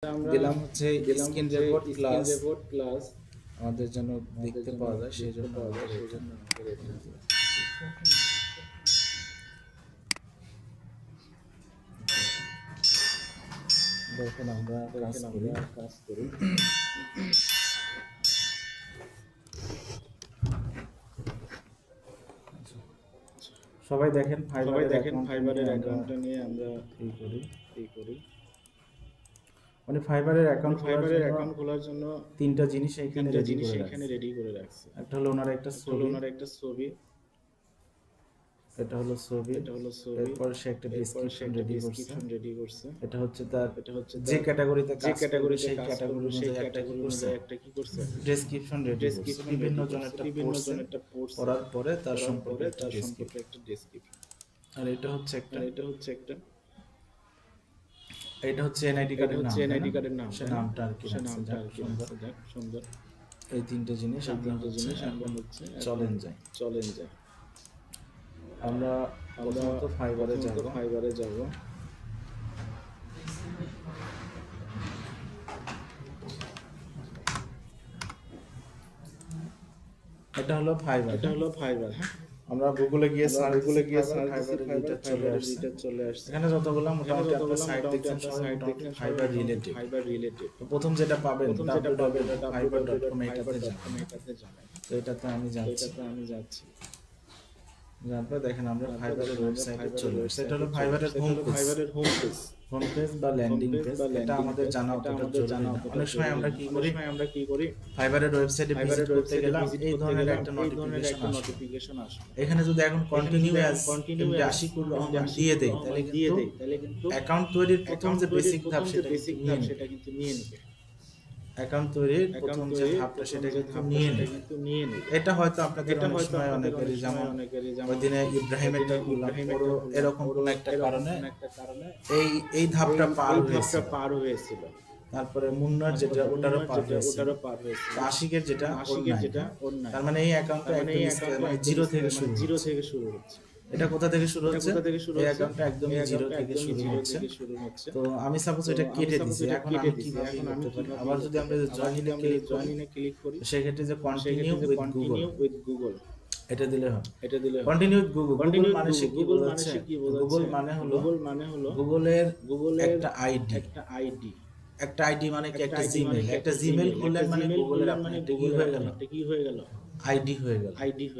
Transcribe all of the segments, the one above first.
দিলাম হচ্ছে screen record plus আমাদের যেন দেখতে পাওয়া যায় সেই জন্য দেখেন আমরা কাজ করি সবাই দেখেন ফাইবারের অ্যাকাউন্টটা নিয়ে আমরা এই করি মানে ফাইবারের অ্যাকাউন্ট খোলার জন্য তিনটা জিনিস এখানে রেডি করে রাখছি। একটা হলো ওনার একটা ছবি, এটা হলো ছবি, এরপর সে একটা ডেসক্রিপশন রেডি করছে। এটা হচ্ছে তার যে ক্যাটাগরিতে সেই ক্যাটাগরি অনুযায়ী একটা কি করছে ডেসক্রিপশন রেডি করছে। বিভিন্ন জনেরটা পড়ার পরে তার সম্পর্কে একটা ডেসক্রিপশন। আর এটা হচ্ছে এনআইডি কার্ডের নাম, সে নামটা আর কি সুন্দর। এই তিনটে জিনিস আমরা হচ্ছে চলেন যাই আমরা ফাইবারে যাব। এটা হলো ফাইবার। হ্যাঁ, আমরা গুগলে গিয়ে সার্চ ফাইবার চলে আসছে। এখানে যতগুলো মোটামুটি আপনারা সাইট দেখছেন সবাই ফাইবার রিলেটেড। তো প্রথম যেটা পাবেন www.fiber.com এটাতে যাবেন। তো এটাতে আমি যাচ্ছি। তারপর দেখেন আমরা ফাইবারের ওয়েবসাইটে চলে আসছি। এটা হলো ফাইবারের হোম পেজ বা ল্যান্ডিং পেজ। এটা আমাদের জানা অতটা জরুরি না। অনেক সময় আমরা কি করি ফাইবারের ওয়েবসাইটে ভিজিট করতে গেলাম, এই ধরনের একটা নোটিফিকেশন আসে। এখানে যদি এখন কন্টিনিউ অ্যাজ আশিকুর রহমান দিয়ে দেই তাহলে কিন্তু অ্যাকাউন্ট তৈরির প্রথম যে বেসিক ধাপ সেটা কিন্তু নিয়ে নেবে। অ্যাকাউন্ট তৈরির প্রথম যে ধাপটা সেটা কিন্তু নিয়ে নেবে। এটা হয়তো আপনাদের অনেক সময় অনেকেরই যেমন ওই দিনে ইব্রাহিমেরটা এরকম কোন একটা কারণে এই ধাপটা পার হয়েছিল। তারপরে মুন্নার যেটা ওটারও পার হয়েছিল, আশিকের যেটা তার মানে এই অ্যাকাউন্টটা একদম জিরো থেকে শুরু হচ্ছে। এটা কোথা থেকে শুরু হচ্ছে? এই অ্যাকাউন্টটা একদমই জিরো থেকে শুরু হচ্ছে। তো আমি সাপোজ এটা কেটে দিয়েছি। এখন আমি কিভাবে করতে পারি? আবার যদি আমরা জয়েনে ক্লিক করি সেক্ষেত্রে যে কন্টিনিউ উইথ গুগল এটা দিলে হবে। কন্টিনিউ উইথ গুগল মানে সে কি বলছে? গুগল মানে হলো গুগলের একটা আইডি মানে কি একটা জিমেইল খুললেন মানে গুগলের আপনার একটা কি হয়ে গেল আইডি হয়ে গেল।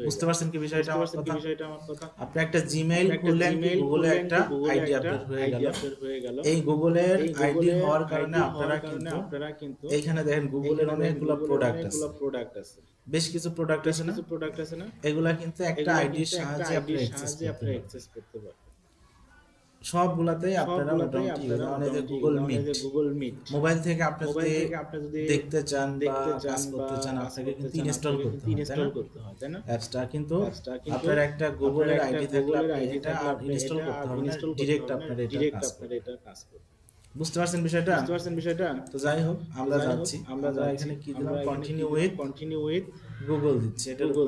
বুঝতে পারছেন কি বিষয়টা আমার কথা? আপনি একটা জিমেইল খুললেন, গুগলে একটা আইডি আপডেট হয়ে গেল। এই গুগলের আইডি হওয়ার কারণে আপনারা কিন্তু এইখানে দেখেন গুগলের অনেকগুলো প্রোডাক্ট আছে, বেশ কিছু প্রোডাক্ট আছে না, এগুলা কিন্তু একটা আইডির সাহায্যে আপনি অ্যাক্সেস করতে পারবেন। সবগুলাতেই আপনারা মোটামুটি গুগল মিট মোবাইল থেকে আপনি যদি দেখতে চান বা কাজ করতে চান আপনাকে কিন্তু ইনস্টল করতে হয়, তাই না? অ্যাপসটা কিন্তু আপনার একটা গুগলের আইডি থাকলে আপনি এটা আর ইনস্টল করতে হবে না, ডিরেক্ট আপনার এটা কাজ করবে। বুঝতে পারছেন বিষয়টা? তো যাই হোক আমরা যাচ্ছি। আমরা এখানে কি দিলাম? কন্টিনিউ উইথ গুগল দিচ্ছি। এটার উপর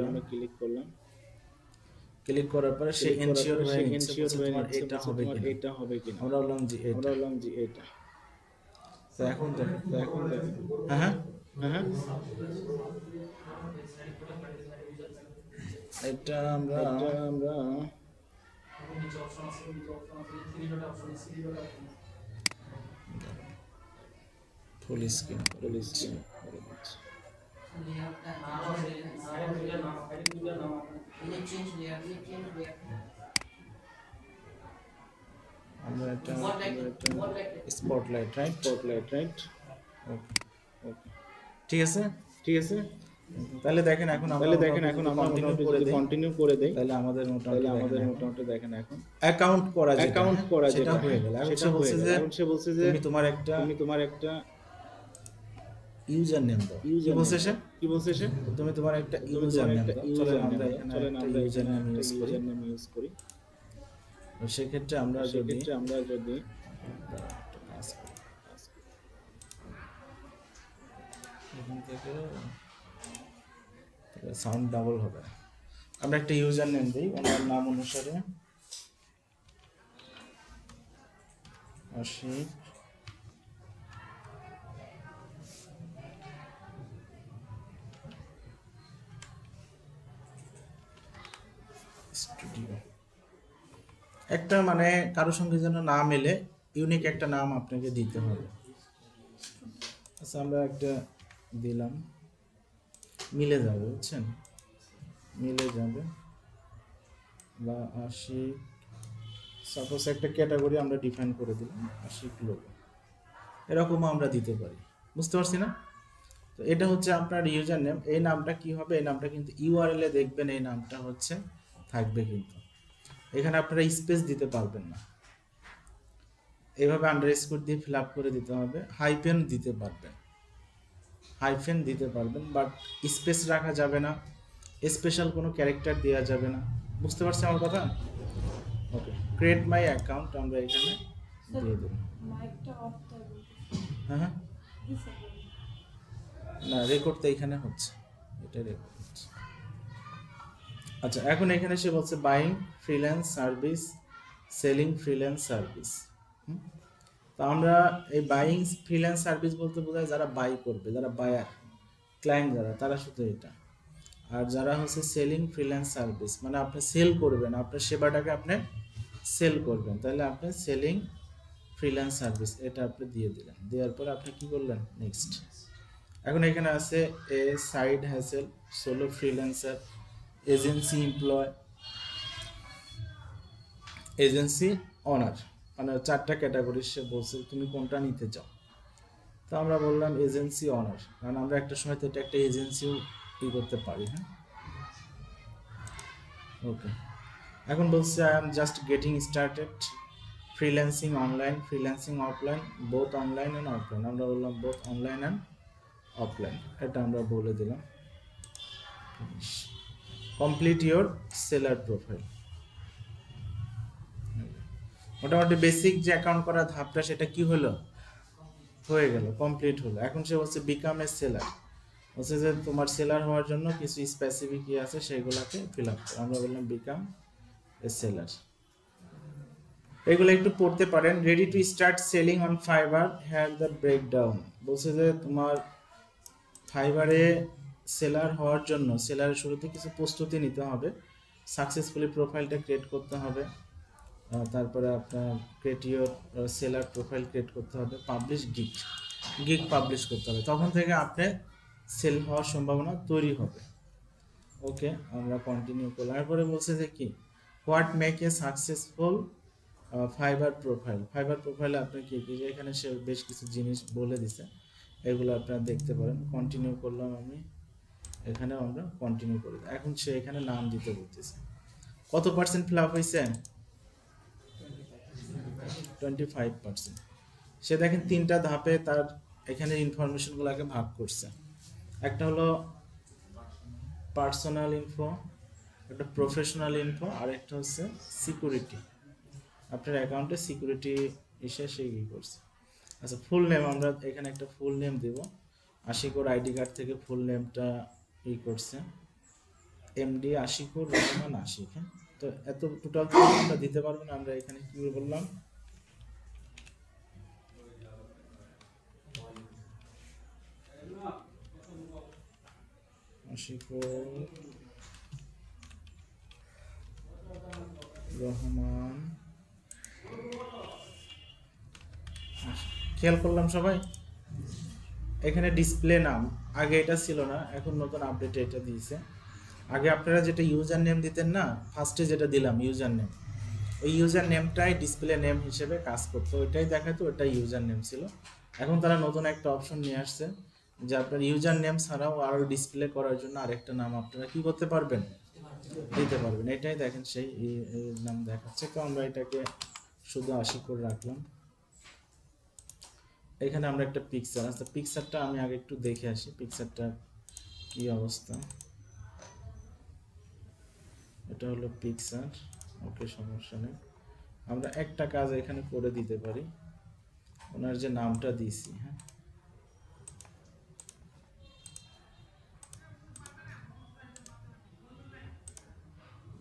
আমরা ক্লিক করলাম। ক্লিক করার পরে সে এনশিওর হয়ে নিচ্ছে তোমার এটা হবে কিনা। আমরা বললাম জি এটা। তো এখন দেখেন হ্যাঁ এটা আমরা ফুল স্ক্রিন করে দিচ্ছি। আমরা এটা স্পটলাইট রাইট ওকে ঠিক আছে। তাহলে দেখেন এখন আমরা কন্টিনিউ করে দেই তাহলে আমাদের মোটামুটি দেখেন এখন অ্যাকাউন্ট করা সেটা হয়ে গেল। এখন সে বলছে যে তুমি তোমার একটা ইউজার নেম দাও। কি বলছে সে তুমি তোমার একটা ইউজার নেম দাও। চলেন আমরা এখানে একটা ইউজার নেম ইউজ করি। সেক্ষেত্রে আমরা যদি এখান থেকে সাউন্ড ডাবল হবে, আমরা একটা ইউজার নেম দিই ওনার নাম অনুসারে আশিক স্টুডিও একটা মানে কারোর সঙ্গে যেন না মেলে ইউনিক একটা নাম আপনাকে দিতে হবে। আচ্ছা আমরা একটা দিলাম, মিলে যাবে বুঝছেন, মিলে যাবে বা আশিক, সাপোজ একটা ক্যাটাগরি আমরা ডিফাইন করে দিলাম আশিক লোগো, এরকমও আমরা দিতে পারি। বুঝতে পারছি না? তো এটা হচ্ছে আপনার ইউজার নেম। এই নামটা কি হবে, এই নামটা কিন্তু ইউআরএল এ দেখবেন এই নামটা হচ্ছে থাকবে, কিন্তু এখানে আপনারা স্পেস দিতে পারবেন না, এইভাবে আন্ডারস্কোর দিয়ে ফিল আপ করে দিতে হবে। হাইফেন দিতে পারবেন, হাইফেন দিতে পারবেন, বাট স্পেস রাখা যাবে না, স্পেশাল কোনো ক্যারেক্টার দেওয়া যাবে না। বুঝতে পারছেন আমার কথা? ওকে, ক্রিয়েট মাই অ্যাকাউন্ট আমরা এখানে দিয়ে দেব। হ্যাঁ হ্যাঁ, না রেকর্ড তো এখানে হচ্ছে, এটা রেকর্ড হচ্ছে। আচ্ছা এখন এখানে সে বলছে buying freelance service, selling freelance service. তো আমরা এই বাইং ফ্রিল্যান্স সার্ভিস বলতে বোঝায় যারা বাই করবে, যারা বায়ার ক্লায়েন্ট যারা, তারা শুধু এটা। আর যারা হচ্ছে সেলিং ফ্রিল্যান্স সার্ভিস মানে আপনি সেল করবেন, আপনার সেবাটাকে আপনি সেল করবেন, তাহলে আপনি সেলিং ফ্রিল্যান্স সার্ভিস এটা আপনি দিয়ে দিলেন। দেওয়ার পর আপনি কি করলেন, নেক্সট। এখন এখানে আছে এ side hustle, solo freelancer, agency employ, agency owner, মানে চারটা ক্যাটাগরি সে বলছে তুমি কোনটা নিতে চাও। তো আমরা বললাম এজেন্সি অনার, কারণ আমরা একটা সময় তো এটা একটা এজেন্সিও ই করতে পারি। হ্যাঁ ওকে, এখন বলছে I am just getting started, freelancing online, freelancing offline, both online and offline. আমরা বললাম বোথ অনলাইন অ্যান্ড অফলাইন, এটা আমরা বলে দিলাম। Complete your seller profile. মোটামুটি বেসিক যে অ্যাকাউন্ট করা ধাপটা সেটা কি হলো, হয়ে গেল, কমপ্লিট হলো। এখন সে বলছে বিকাম এ সেলার, বলছে যে তোমার সেলার হওয়ার জন্য কিছু স্পেসিফিক কি আছে সেগুলোকে ফিল আপ করো। আমরা বললাম বিকাম এ সেলার। এগুলো একটু পড়তে পারেন। Ready to start selling on fibre, have the breakdown. বলছে যে তোমার ফাইবারে সেলার হওয়ার জন্য সেলারের শুরুতে কিছু প্রস্তুতি নিতে হবে, সাকসেসফুলি প্রোফাইলটা ক্রিয়েট করতে হবে, তারপরে আপনার create your seller profile create করতে হবে, পাবলিশ গিগ, গিগ পাবলিশ করতে হবে, তখন থেকে আপনি সেল হওয়ার সম্ভাবনা তৈরি হবে। ওকে আমরা কন্টিনিউ করলাম। এরপরে বলছে যে কি, what make a successful fibre profile. Fibre প্রোফাইলে আপনি কি কি, এখানে সে বেশ কিছু জিনিস বলে দিছে, এগুলো আপনারা দেখতে পারেন। কন্টিনিউ করলাম আমি, এখানেও আমরা কন্টিনিউ করে দিই। এখন সে এখানে নাম দিতে বলতেছে। কত পার্সেন্ট ফিল আপ হয়েছে, 25%। সে দেখেন তিনটা ধাপে তার এখানে ইনফরমেশনগুলোকে ভাগ করছে। একটা হলো পার্সোনাল ইনফো, একটা প্রফেশনাল ইনফো, আর একটা হচ্ছে সিকিউরিটি, আপনার অ্যাকাউন্টে সিকিউরিটি এসে সে ই করছে। আচ্ছা ফুল নেম আমরা এখানে একটা ফুল নেম দেব, আশিকুর আইডি কার্ড থেকে ফুল নেমটা ই করছে, এমডি আশিকুর রহমান আশিক। হ্যাঁ তো এত টোটাল আমরা দিতে পারবো না, আমরা এখানে কি বললাম, আশিকুর রহমান। খেয়াল করলাম সবাই, এখানে ডিসপ্লে নাম আগে এটা ছিল না, এখন নতুন আপডেটে এটা দিয়েছে। আগে আপনারা যেটা ইউজার নেম দিতেন না, ফার্স্টে যেটা দিলাম ইউজার নেম, ওই ইউজার নেমটাই ডিসপ্লে নেম হিসেবে কাজ করতো, ওইটাই দেখাতো, ওইটাই ইউজার নেম ছিল। এখন তারা নতুন একটা অপশন নিয়ে আসছে যে আপনার ইউজার নেম ছাড়াও আরও ডিসপ্লে করার জন্য আরেকটা নাম আপনারা কি করতে পারবেন, দিতে পারবেন। এটাই দেখেন সেই নাম দেখাচ্ছে। তো আমরা এটাকে শুধু আশিকুর রাখলাম। এখানে আমরা একটা পিকচার, আচ্ছা পিকচারটা আমি আগে একটু দেখে আসি পিকচারটা কি অবস্থা। এটা হলো পিকচার, ওকে সমস্যা নেই। আমরা একটা কাজ এখানে করে দিতে পারি, ওনার যে নামটা দিয়েছি, হ্যাঁ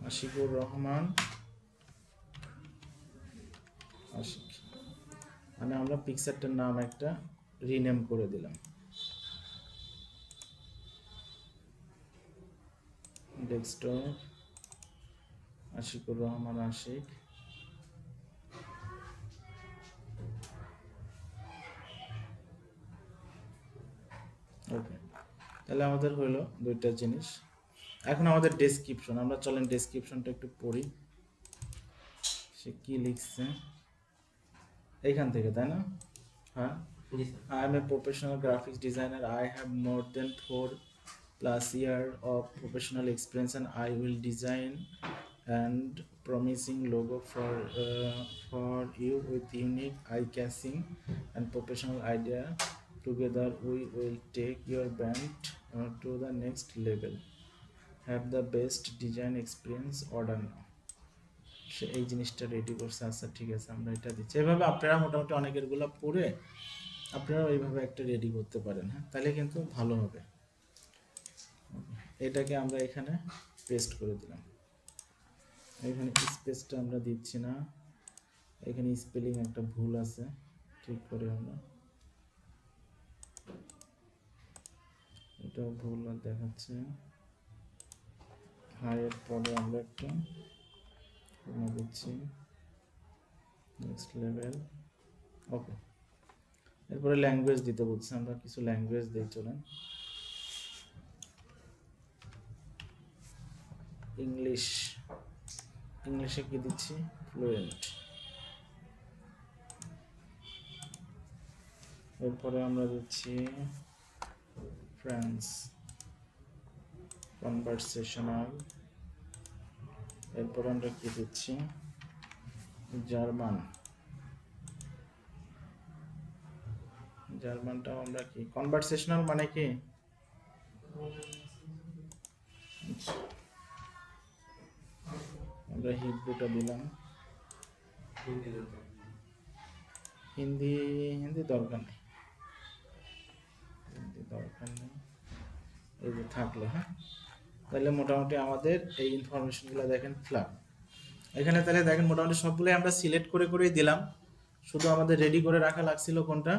আশিকুর রহমান আশিক, মানে আমরা পিকচারটার নাম একটা রিনেম করে দিলাম, ডেস্কটপ আশিকুর রহমান আশিক। ওকে, তাহলে আমাদের হলো দুইটা জিনিস। এখন আমাদের ডেসক্রিপশন, আমরা চলেন ডেসক্রিপশনটা একটু পড়ি সে কি লিখছে এইখান থেকে, তাই না? হ্যাঁ, I am a professional graphics designer. I have more than 4+ years of professional experience and I will design and promising logo for you with unique eye-catching and professional idea. Together we will take your brand to the next level. Have the best design experience. Order now. সে এই জিনিসটা ready করছে। আচ্ছা ঠিক আছে, আমরা এটা দিচ্ছি। এভাবে আপনারা মোটামুটি অনেকের গুলা পড়ে আপনারা এইভাবে একটা রেডি করতে পারেন। হ্যাঁ, তাহলে কিন্তু ভালো হবে। এটাকে আমরা এখানে পেস্ট করে দিলাম। এখানে স্পেসটা আমরা দিচ্ছি না, এখানে স্পেলিং একটা ভুল আছে, ঠিক করে আমরা এটাও ভুল দেখাচ্ছে। হাইয়ের পরে আমরা একটা দিচ্ছি নেক্সট লেভেল। ওকে, এরপরে ল্যাঙ্গুয়েজ দিতে বলছে, আমরা কিছু ল্যাঙ্গুয়েজ দিই। চলেন ইংলিশ, ইংলিশে কি দিচ্ছি? ফ্লুয়েন্ট। এরপরে আমরা দিচ্ছি ফ্রান্স, কনভারসেশনাল। এরপরে আমরা কি দিচ্ছি? জার্মান, জার্মানটাও আমরা কি কনভারসেশনাল মানে কি? আমরা হিব্রুটা দিলাম। হিন্দি, হিন্দি দরকার নেই, হিন্দি দরকার নেই, এই যে থাকলো। হ্যাঁ, তাহলে মোটামুটি আমাদের এই ইনফরমেশনগুলো দেখেন ফ্ল্যাগ এখানে। তাহলে দেখেন মোটামুটি সবগুলোই আমরা সিলেক্ট করে করেই দিলাম, শুধু আমাদের রেডি করে রাখা লাগছিল কোনটা?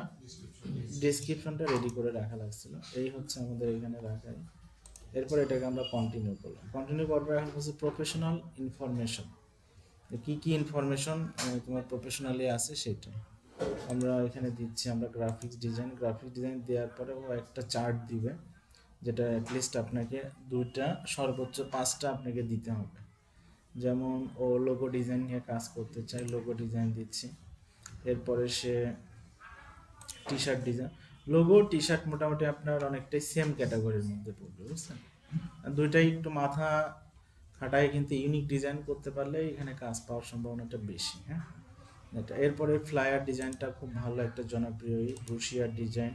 ডেসক্রিপশনটা রেডি করে রাখা লাগছিল। এই হচ্ছে আমাদের এখানে রাখাই। এরপর এটাকে আমরা কন্টিনিউ করলাম। কন্টিনিউ করার পর এখন হচ্ছে প্রফেশনাল ইনফরমেশন, কি কি ইনফরমেশন তোমার প্রফেশনালি আছে সেটা আমরা এখানে দিচ্ছি। আমরা গ্রাফিক্স ডিজাইন, গ্রাফিক্স ডিজাইন দেওয়ার পরে ও একটা চার্ট দিবে, যেটা অ্যাটলিস্ট আপনাকে 2টা সর্বোচ্চ 5টা আপনাকে দিতে হবে। যেমন ও লোগো ডিজাইন নিয়ে কাজ করতে চায়, লোগো ডিজাইন দিচ্ছি। এরপরে সে T shirt design, logo T shirt মোটামুটি আপনার অনেকটাই সেম ক্যাটাগরির মধ্যে পড়বে, বুঝছেন? দুইটাই একটু মাথা খাটায় কিন্তু ইউনিক ডিজাইন করতে পারলে এখানে কাজ পাওয়ার সম্ভাবনাটা বেশি। হ্যাঁ, এটা। এরপরে ফ্লায়ার ডিজাইনটা খুব ভালো একটা জনপ্রিয় রুশিয়ার ডিজাইন,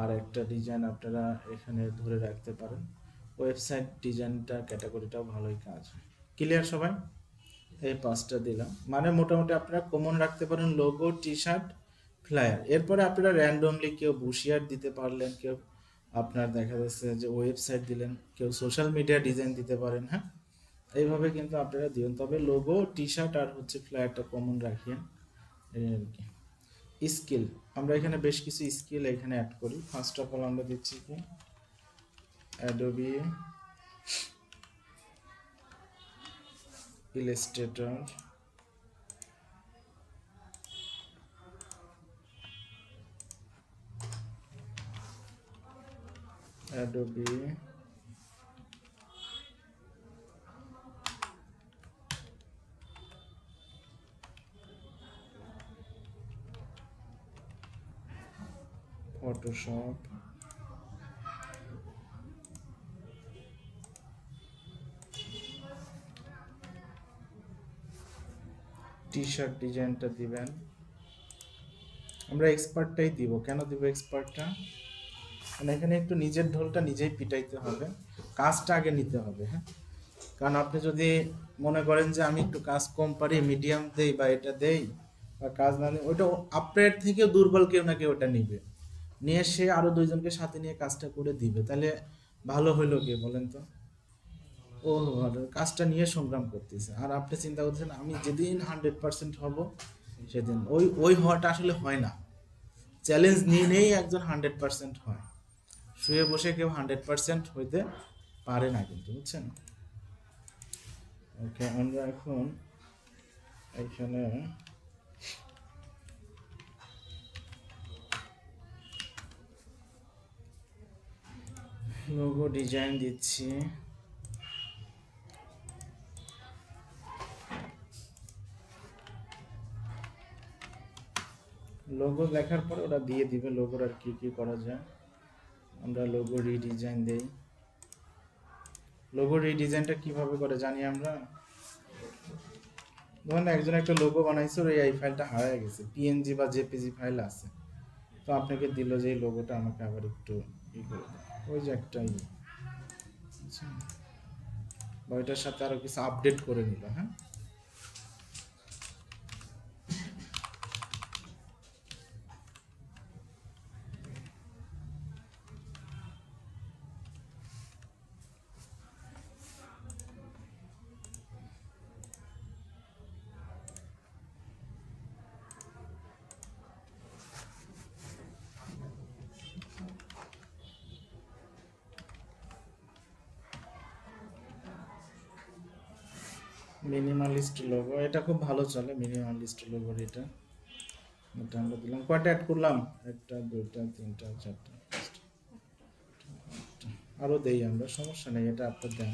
আর একটা ডিজাইন আপনারা এখানে ধরে রাখতে পারেন। ওয়েবসাইট ডিজাইনটা ক্যাটাগরিটাও ভালোই কাজ হয়। ক্লিয়ার সবাই? এই 5টা দিলাম, মানে মোটামুটি আপনারা কমন রাখতে পারেন লোগো, টি শার্ট, ফ্লায়ার। এরপরে আপনারা র্যান্ডমলি কেউ বুশিয়ার দিতে পারলেন, কেউ আপনার দেখা যাচ্ছে যে ওয়েবসাইট দিলেন, কেউ সোশ্যাল মিডিয়া ডিজাইন দিতে পারেন। হ্যাঁ, এইভাবে কিন্তু আপনারা দিবেন। তবে লোগো, টি শার্ট আর হচ্ছে ফ্লায়ারটা কমন রাখিয়েন। এই আর কি। স্কিল, আমরা এখানে বেশ কিছু স্কিল এখানে অ্যাড করি। ফার্স্ট অফ অল আমরা দিচ্ছি কি Adobe Illustrator, Adobe Photoshop, T shirt ডিজাইনটা দিবেন। আমরা এক্সপার্টটাই দিব। কেন দিব এক্সপার্টটা? মানে এখানে একটু নিজের ঢোলটা নিজেই পিটাইতে হবে, কাজটা আগে নিতে হবে। হ্যাঁ, কারণ আপনি যদি মনে করেন যে আমি একটু কাজ কম পারি, মিডিয়াম দেই বা এটা দেই বা কাজ না দিই, ওইটা আপনার থেকেও দুর্বল কেউ না কেউ ওটা নিবে, নিয়ে সে আরো 2জনকে সাথে নিয়ে কাজটা করে দিবে। তাহলে ভালো হইলো কে বলেন তো? ও কাজটা নিয়ে সংগ্রাম করতেছে, আর আপনি চিন্তা করতেছেন আমি যেদিন 100% হব সেদিন। ওই ওই হওয়াটা আসলে হয় না। চ্যালেঞ্জ নিয়ে নিয়েই একজন 100% হয়। শুয়ে বসে কেউ 100% হইতে পারে না কিন্তু, বুঝছেন? ওকে, আমরা এখন এখানে লোগো ডিজাইন দিচ্ছি। লোগো লেখার পরে ওরা দিয়ে দিবে লোগোর আর কি করা যায়। আমরা লোগো রিডিজাইন দেই। লোগো রিডিজাইনটা কিভাবে করে জানি আমরা। ধরুন একজন একটা লোগো বানাইছে, ওর এই ফাইলটা হারিয়ে গেছে, পিএনজি বা জেপিজি ফাইল আছে, তো আপনাকে দিল যে এই লোগোটা আমাকে আবার একটু করে দাও, ওই যে একটা বা ওইটার সাথে আরো কিছু আপডেট করে নিল। হ্যাঁ, মিনিমালিস্ট লোগো, এটা খুব ভালো চলে। মিনিমালিস্ট লোগোর এটা আমরা দিলাম। কয়টা অ্যাড করলাম? একটা, দুইটা, তিনটা, চারটা, পাঁচটা, আরো দেই আমরা, সমস্যা নেই, এটা আপনার দেন।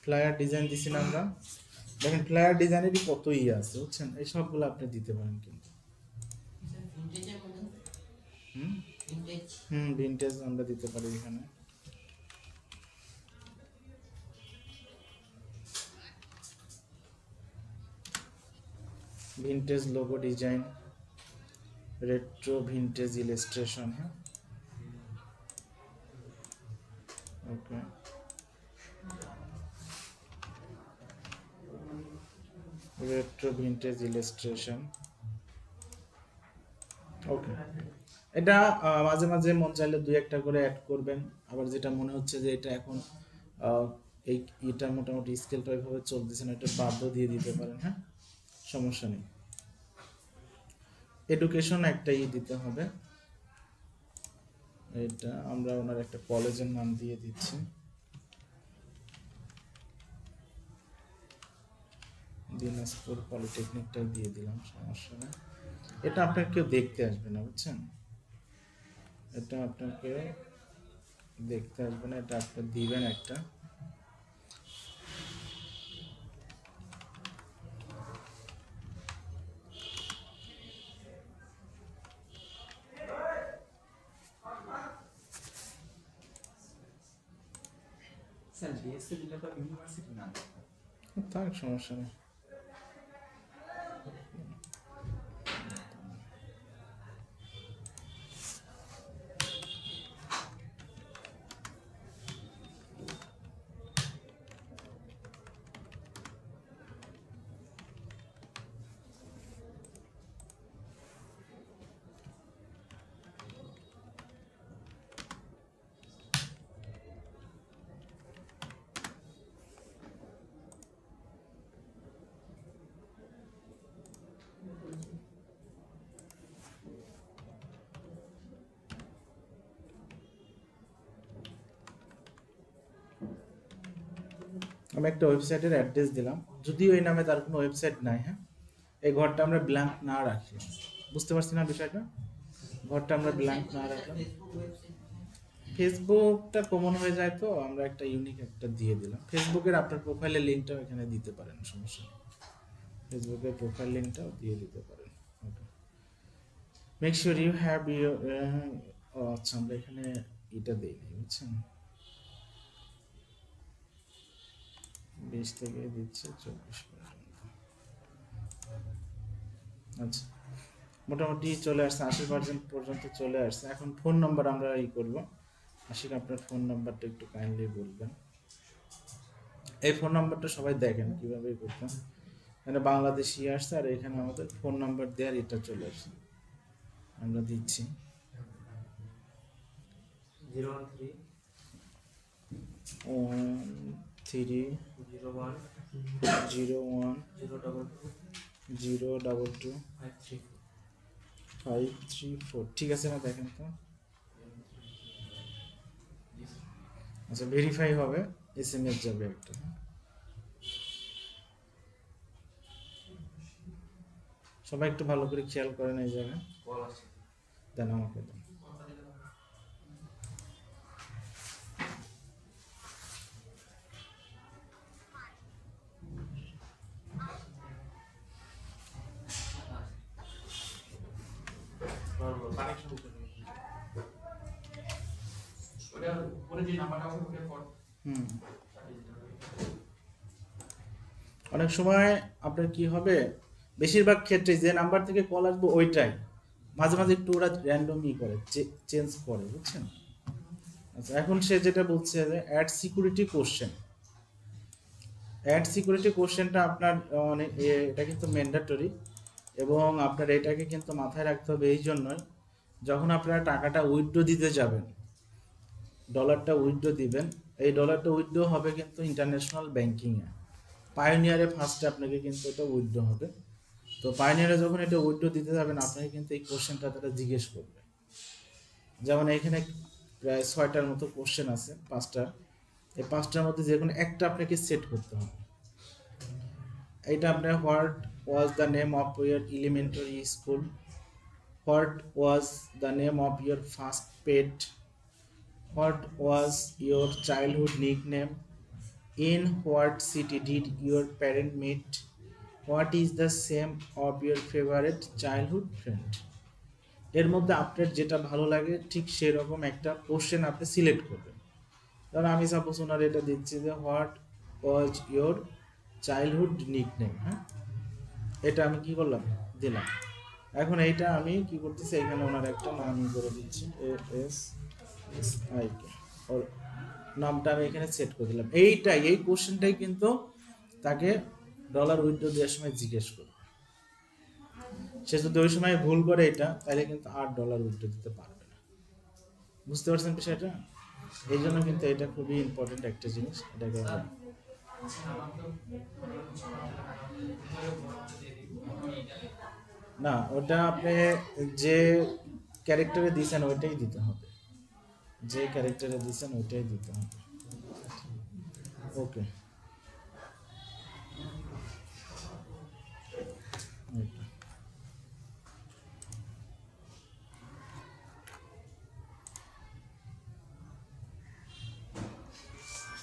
ফ্লায়ার ডিজাইন দিছি না আমরা। দেখেন ফ্লায়ার ডিজাইনেরই কত আছে বুঝছেন, এই সবগুলো আপনি দিতে পারেন কিন্তু। ভিনটেজ আমরা দিতে পারি এখানে। Vintage logo design, retro vintage illustration. হ্যাঁ, ওকে, রেট্রো ভিনটেজ ইলাস্ট্রেশন। ওকে, এটা মাঝে মাঝে মন চাইলে দুই একটা করে অ্যাড করবেন, আবার যেটা মনে হচ্ছে যে এটা এখন এই এটা মোটামুটি স্কেলটা ওইভাবে চলতেছে না, এটা বাদও দিয়ে দিতে পারেন। হ্যাঁ, সমস্যা নেই। এডুকেশন একটাই দিতে হবে, এটা আমরা ওনার একটা কলেজের নাম দিয়ে দিচ্ছি, দিনাজপুর পলিটেকনিকটাই দিয়ে দিলাম, সমস্যা নেই। এটা আপনার কেউ দেখতে আসবে না বুঝছেন, এটা আপনার কেউ দেখতে আসবে না, এটা আপনি দিবেন একটা। থাক, সমস্যা নেই। আমি একটা ওয়েবসাইটের অ্যাড্রেস দিলাম, যদিও এই নামে তার কোনো ওয়েবসাইট নাই। হ্যাঁ, এই ঘরটা আমরা ব্ল্যাঙ্ক না রাখি, বুঝতে পারছি না বিষয়টা, ঘরটা আমরা ব্ল্যাঙ্ক না রাখলাম। ফেসবুকটা কমন হয়ে যায়, তো আমরা একটা ইউনিক একটা দিয়ে দিলাম। ফেসবুকের আপনার প্রোফাইলের লিঙ্কটাও এখানে দিতে পারেন, সমস্যা নেই, ফেসবুকের প্রোফাইল লিঙ্কটাও দিয়ে দিতে পারেন। Okay, make sure you have your, আচ্ছা আমরা এখানে এটা দিই বুঝছেন, 20 থেকে দিচ্ছে 24 পর্যন্ত। আচ্ছা, মোটামুটি চলে আসছে, 80% পর্যন্ত চলে আসছে। এখন ফোন নাম্বার আমরা করব। আশিক, আপনার ফোন নাম্বারটা একটু কাইন্ডলি বলবেন। এই ফোন নাম্বারটা সবাই দেখেন কিভাবে করতেন, এখানে বাংলাদেশি আসছে, আর এখানে আমাদের ফোন নাম্বার দেওয়ার এটা চলে আসছে, আমরা দিচ্ছি 013 01 022 534। ঠিক আছে না, দেখেন তো আচ্ছা ভেরিফাই হবে, এসএমএস যাবে একটা। সবাই একটু ভালো করে খেয়াল করেন এই জায়গায়, দেন আমাকে দেন। অনেক সময় আপনার কি হবে, বেশিরভাগ ক্ষেত্রে যে নাম্বার থেকে কল আসবে ওইটাই, মাঝে মাঝে একটু ওরা র্যান্ডমই করে, চেঞ্জ করে, বুঝছেন? আচ্ছা এখন সে যেটা বলছে যে add security question, add security কোশ্চেনটা আপনার অনেক এটা কিন্তু ম্যান্ডেটরি, এবং আপনার এটাকে কিন্তু মাথায় রাখতে হবে এই জন্যই, যখন আপনারা টাকাটা উইথড্র দিতে যাবেন, ডলারটা উইথড্র দিবেন, এই ডলারটা উইথড্র হবে কিন্তু ইন্টারন্যাশনাল ব্যাংকিংয়ে, পায়োনিয়ারে ফার্স্টে আপনাকে কিন্তু এটা উইথড্র হবে। তো পায়োনিয়ারে যখন এটা উইথড্র দিতে যাবেন আপনাকে কিন্তু এই কোশ্চেনটা তারা জিজ্ঞেস করবে। যেমন এখানে প্রায় 6টার মতো কোশ্চেন আছে, 5টা, এই 5টার মধ্যে যে কোনো একটা আপনাকে সেট করতে হবে। এটা আপনার what was the name of your elementary school, what was the name of your first pet, what was your childhood nickname, in what city did your parent meet, what is the name of your favorite childhood friend। এর মধ্যে আপনার যেটা ভালো লাগে ঠিক সেরকম একটা question আপনি সিলেক্ট করবেন। ধরুন আমি সাপোজ ওনার এটা দিচ্ছি যে what was your childhood nickname, হ্যাঁ, এটা আমি কি করলাম, দিলাম। এখন এইটা আমি কি করতেছি, এখানে ওনার একটা নাম করে দিচ্ছি, ASSIK, ওর নামটা আমি এখানে সেট করে দিলাম। এই কোশ্চেনটাই কিন্তু তাকে ডলার উইথড্র দেওয়ার সময় জিজ্ঞেস করবে। সে যদি ওই সময় ভুল করে এটা, তাহলে কিন্তু $8 উইথড্র দিতে পারবে না। বুঝতে পারছেন বিষয়টা? এই জন্য কিন্তু এটা খুবই ইম্পর্টেন্ট একটা জিনিস, এটাকে না, ওটা আপনি যে ক্যারেক্টারে দিয়েছেন ওইটাই দিতে হবে, যে ক্যারেক্টারে দিয়েছেন ওইটাই দিতে হবে। ওকে,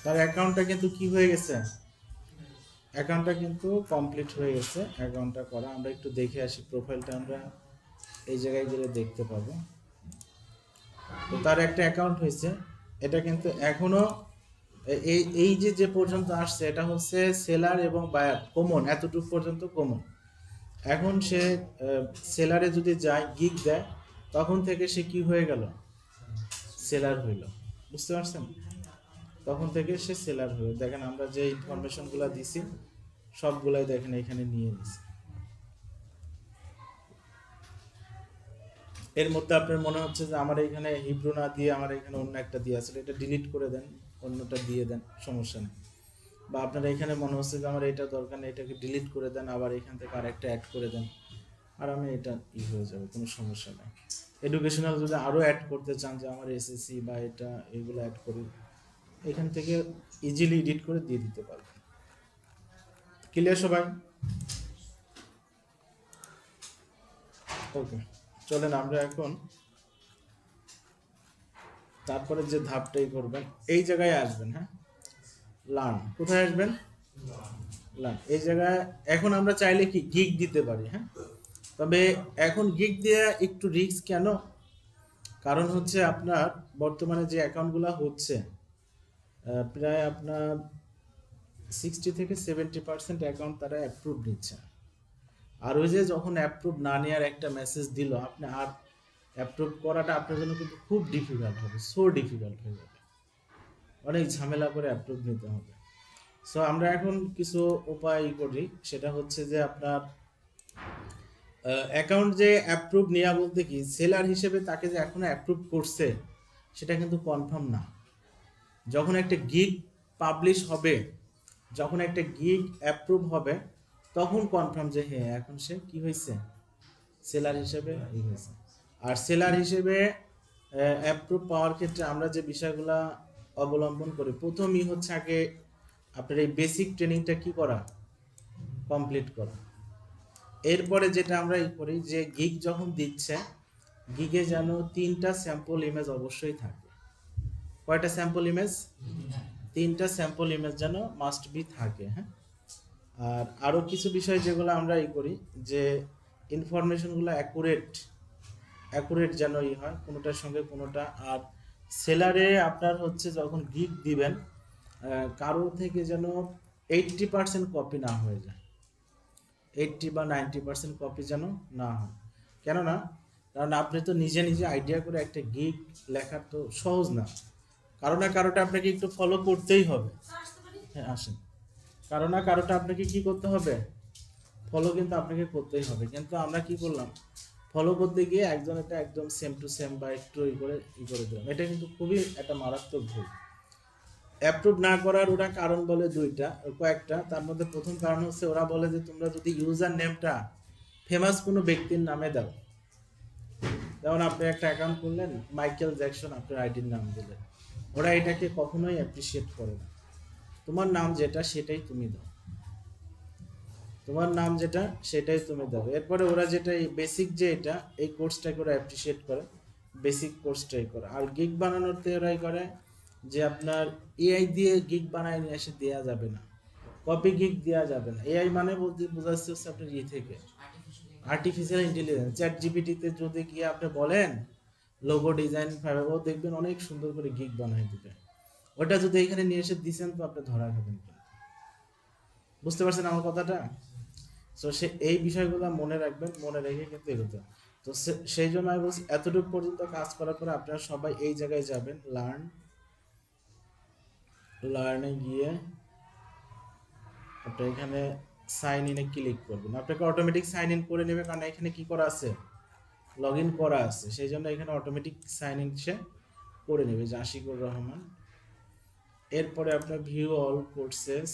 তার অ্যাকাউন্টটা কিন্তু কি হয়ে গেছে, অ্যাকাউন্টটা কিন্তু কমপ্লিট হয়ে গেছে। অ্যাকাউন্টটা করা আমরা একটু দেখে আসি, প্রোফাইলটা আমরা এই জায়গায় গেলে দেখতে পাবো। তো তার একটা অ্যাকাউন্ট হয়েছে, এটা কিন্তু এখনো এই এই যে পর্যন্ত আসছে এটা হচ্ছে সেলার এবং বায়ার কমন, এতটুকু পর্যন্ত কমন। এখন সে সেলারে যদি যায়, গিগ দেয়, তখন থেকে সে কি হয়ে গেল, সেলার হইল। বুঝতে পারছেন? তখন থেকে সে সেলার হইল। দেখেন আমরা যে ইনফরমেশনগুলো দিছি সবগুলাই দেখেন এখানে নিয়ে নিছি। এর মধ্যে আপনার মনে হচ্ছে যে আমার এখানে হিব্রু না দিয়ে আমার এখানে অন্য একটা দিয়ে আছে, এটা ডিলিট করে দেন, অন্যটা দিয়ে দেন, সমস্যা নেই। বা আপনার এখানে মনে হচ্ছে যে আমার এটা দরকার নেই, এটাকে ডিলিট করে দেন, আবার এখান থেকে আরেকটা অ্যাড করে দেন, আর আমি এটা হয়ে যাবে, কোনো সমস্যা নেই। এডুকেশনাল যদি আরও অ্যাড করতে চান যে আমার এসএসসি বা এটা এগুলো অ্যাড করি, এখান থেকে ইজিলি এডিট করে দিয়ে দিতে পারবেন। ক্লিয়ার সবাই? ওকে, চলেন আমরা এখন তারপরে যে ধাপটাই করবেন, এই জায়গায় আসবেন। হ্যাঁ, লার্ন, কোথায় আসবেন, লার্ন, এই জায়গায়। এখন আমরা চাইলে কি গিগ দিতে পারি, হ্যাঁ, তবে এখন গিগ দেওয়া একটু রিস্ক। কেন? কারণ হচ্ছে আপনার বর্তমানে যে অ্যাকাউন্টগুলো হচ্ছে প্রায় আপনার 60 থেকে 70% অ্যাকাউন্ট তারা অ্যাপ্রুভ নিচ্ছে। আর ওই যে যখন অ্যাপ্রুভ না নেওয়ার একটা মেসেজ দিল, আপনি আর অ্যাপ্রুভ করাটা আপনার জন্য কিন্তু খুব ডিফিকাল্ট হবে, সো ডিফিকাল্ট হয়ে যাবে, অনেক ঝামেলা করে অ্যাপ্রুভ নিতে হবে। সো আমরা এখন কিছু উপায় করি, সেটা হচ্ছে যে আপনার অ্যাকাউন্ট যে অ্যাপ্রুভ নেওয়া বলতে কি, সেলার হিসেবে তাকে যে এখনো অ্যাপ্রুভ করছে সেটা কিন্তু কনফার্ম না। যখন একটা গিগ পাবলিশ হবে, যখন একটা গিগ অ্যাপ্রুভ হবে, তখন কনফার্ম যে হ্যাঁ এখন সে কি হয়েছে, সেলার হিসেবে হয়েছে। আর সেলার হিসেবে অ্যাপ্রুভ পাওয়ার ক্ষেত্রে আমরা যে বিষয়গুলো অবলম্বন করে প্রথমই হচ্ছে আগে আপনার এই বেসিক ট্রেনিংটা কি করা, কমপ্লিট করা। এরপরে যেটা আমরা করি যে গিগ যখন দিচ্ছে, গিগে যেন 3টা স্যাম্পল ইমেজ অবশ্যই থাকে। কয়টা স্যাম্পল ইমেজ? 3টা স্যাম্পল ইমেজ যেন মাস্ট বি থাকে। হ্যাঁ, আর আরও কিছু বিষয় যেগুলো আমরা করি যে ইনফরমেশনগুলো অ্যাকুরেট যেন হয় কোনোটার সঙ্গে কোনোটা। আর সেলারে আপনার হচ্ছে যখন গিগ দিবেন কারো থেকে যেন 80% কপি না হয়ে যায়, 80 বা 90% কপি যেন না হয়। কেননা কারণ আপনি তো নিজে নিজে আইডিয়া করে একটা গিগ লেখা তো সহজ না, কারো না কারোটা আপনাকে একটু ফলো করতেই হবে। হ্যাঁ আসেন, কারো না কারোটা আপনাকে কি করতে হবে, ফলো কিন্তু আপনাকে করতেই হবে। কিন্তু আমরা কি করলাম, ফলো করতে গিয়ে একজন এটা একদম সেম টু সেম বা একটু করে দিলাম, এটা কিন্তু খুবই একটা মারাত্মক ভুল। অ্যাপ্রুভ না করার ওরা কারণ বলে কয়েকটা। তার মধ্যে প্রথম কারণ হচ্ছে ওরা বলে যে তোমরা যদি ইউজার নেমটা ফেমাস কোনো ব্যক্তির নামে দাও, যেমন আপনি একটা অ্যাকাউন্ট করলেন মাইকেল জ্যাকসন, আপনার আইডির নাম দিলেন, ওরা এটাকে কখনোই অ্যাপ্রিসিয়েট করে না। তোমার নাম যেটা সেটাই তুমি দাও, তোমার নাম যেটা সেটাই তুমি দাও। এরপরে ওরা যেটা এই বেসিক যে এটা এই কোর্সটাকে ওরা অ্যাপ্রিসিয়েট করে, বেসিক কোর্সটাই করে। আর গিগ বানানোতে ওরাই করে যে আপনার এআই দিয়ে গিগ বানায় নিয়ে এসে দেওয়া যাবে না, কপি গিগ দেওয়া যাবে না। এআই মানে বলতে বোঝাচ্ছে হচ্ছে আপনার থেকে আর্টিফিশিয়াল ইন্টেলিজেন্স। চ্যাট জিপিটিতে যদি গিয়ে আপনি বলেন লোগো ডিজাইন ও দেখবেন অনেক সুন্দর করে গিগ বানায় দিবে। ওটা যদি এখানে নিয়ে এসে দিচ্ছেন তো আপনি ধরা খাবেন। বুঝতে পারছেন আমার কথাটা? তো সে এই বিষয়গুলো মনে রাখবেন, মনে রেখে কিন্তু এগোতে। তো সেই জন্য আমি বলছি এতটুকু পর্যন্ত কাজ করার পরে আপনারা সবাই এই জায়গায় যাবেন, লার্নে গিয়ে আপনি এখানে সাইন ইনে ক্লিক করবেন। আপনাকে অটোমেটিক সাইন ইন করে নেবে, কারণ এখানে কি করা আছে, লগ ইন করা আছে। সেই জন্য এখানে অটোমেটিক সাইন ইন সে করে নেবে, যে আশিকুর রহমান। এরপরে আপনার ভিউ অল কোর্সেস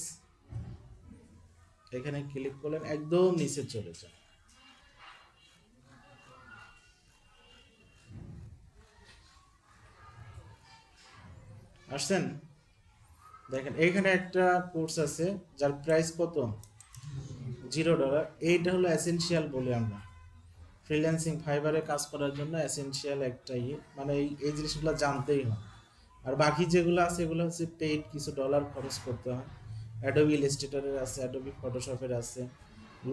এখানে ক্লিক করলেন, একদম নিচে চলে যান। আসছেন, দেখেন এইখানে একটা কোর্স আছে যার প্রাইস কত, $0। এইটা হলো এসেনশিয়াল বলে আমরা ফ্রিল্যান্সিং ফাইবারে কাজ করার জন্য এসেনশিয়াল একটা মানে এই জিনিসগুলো জানতেই হয়। আর বাকি যেগুলো আছে এগুলো হচ্ছে পেইড, কিছু ডলার খরচ করতে হয়। অ্যাডোবি ইলাস্ট্রেটরের আছে, অ্যাডোবি ফটোশপের আছে,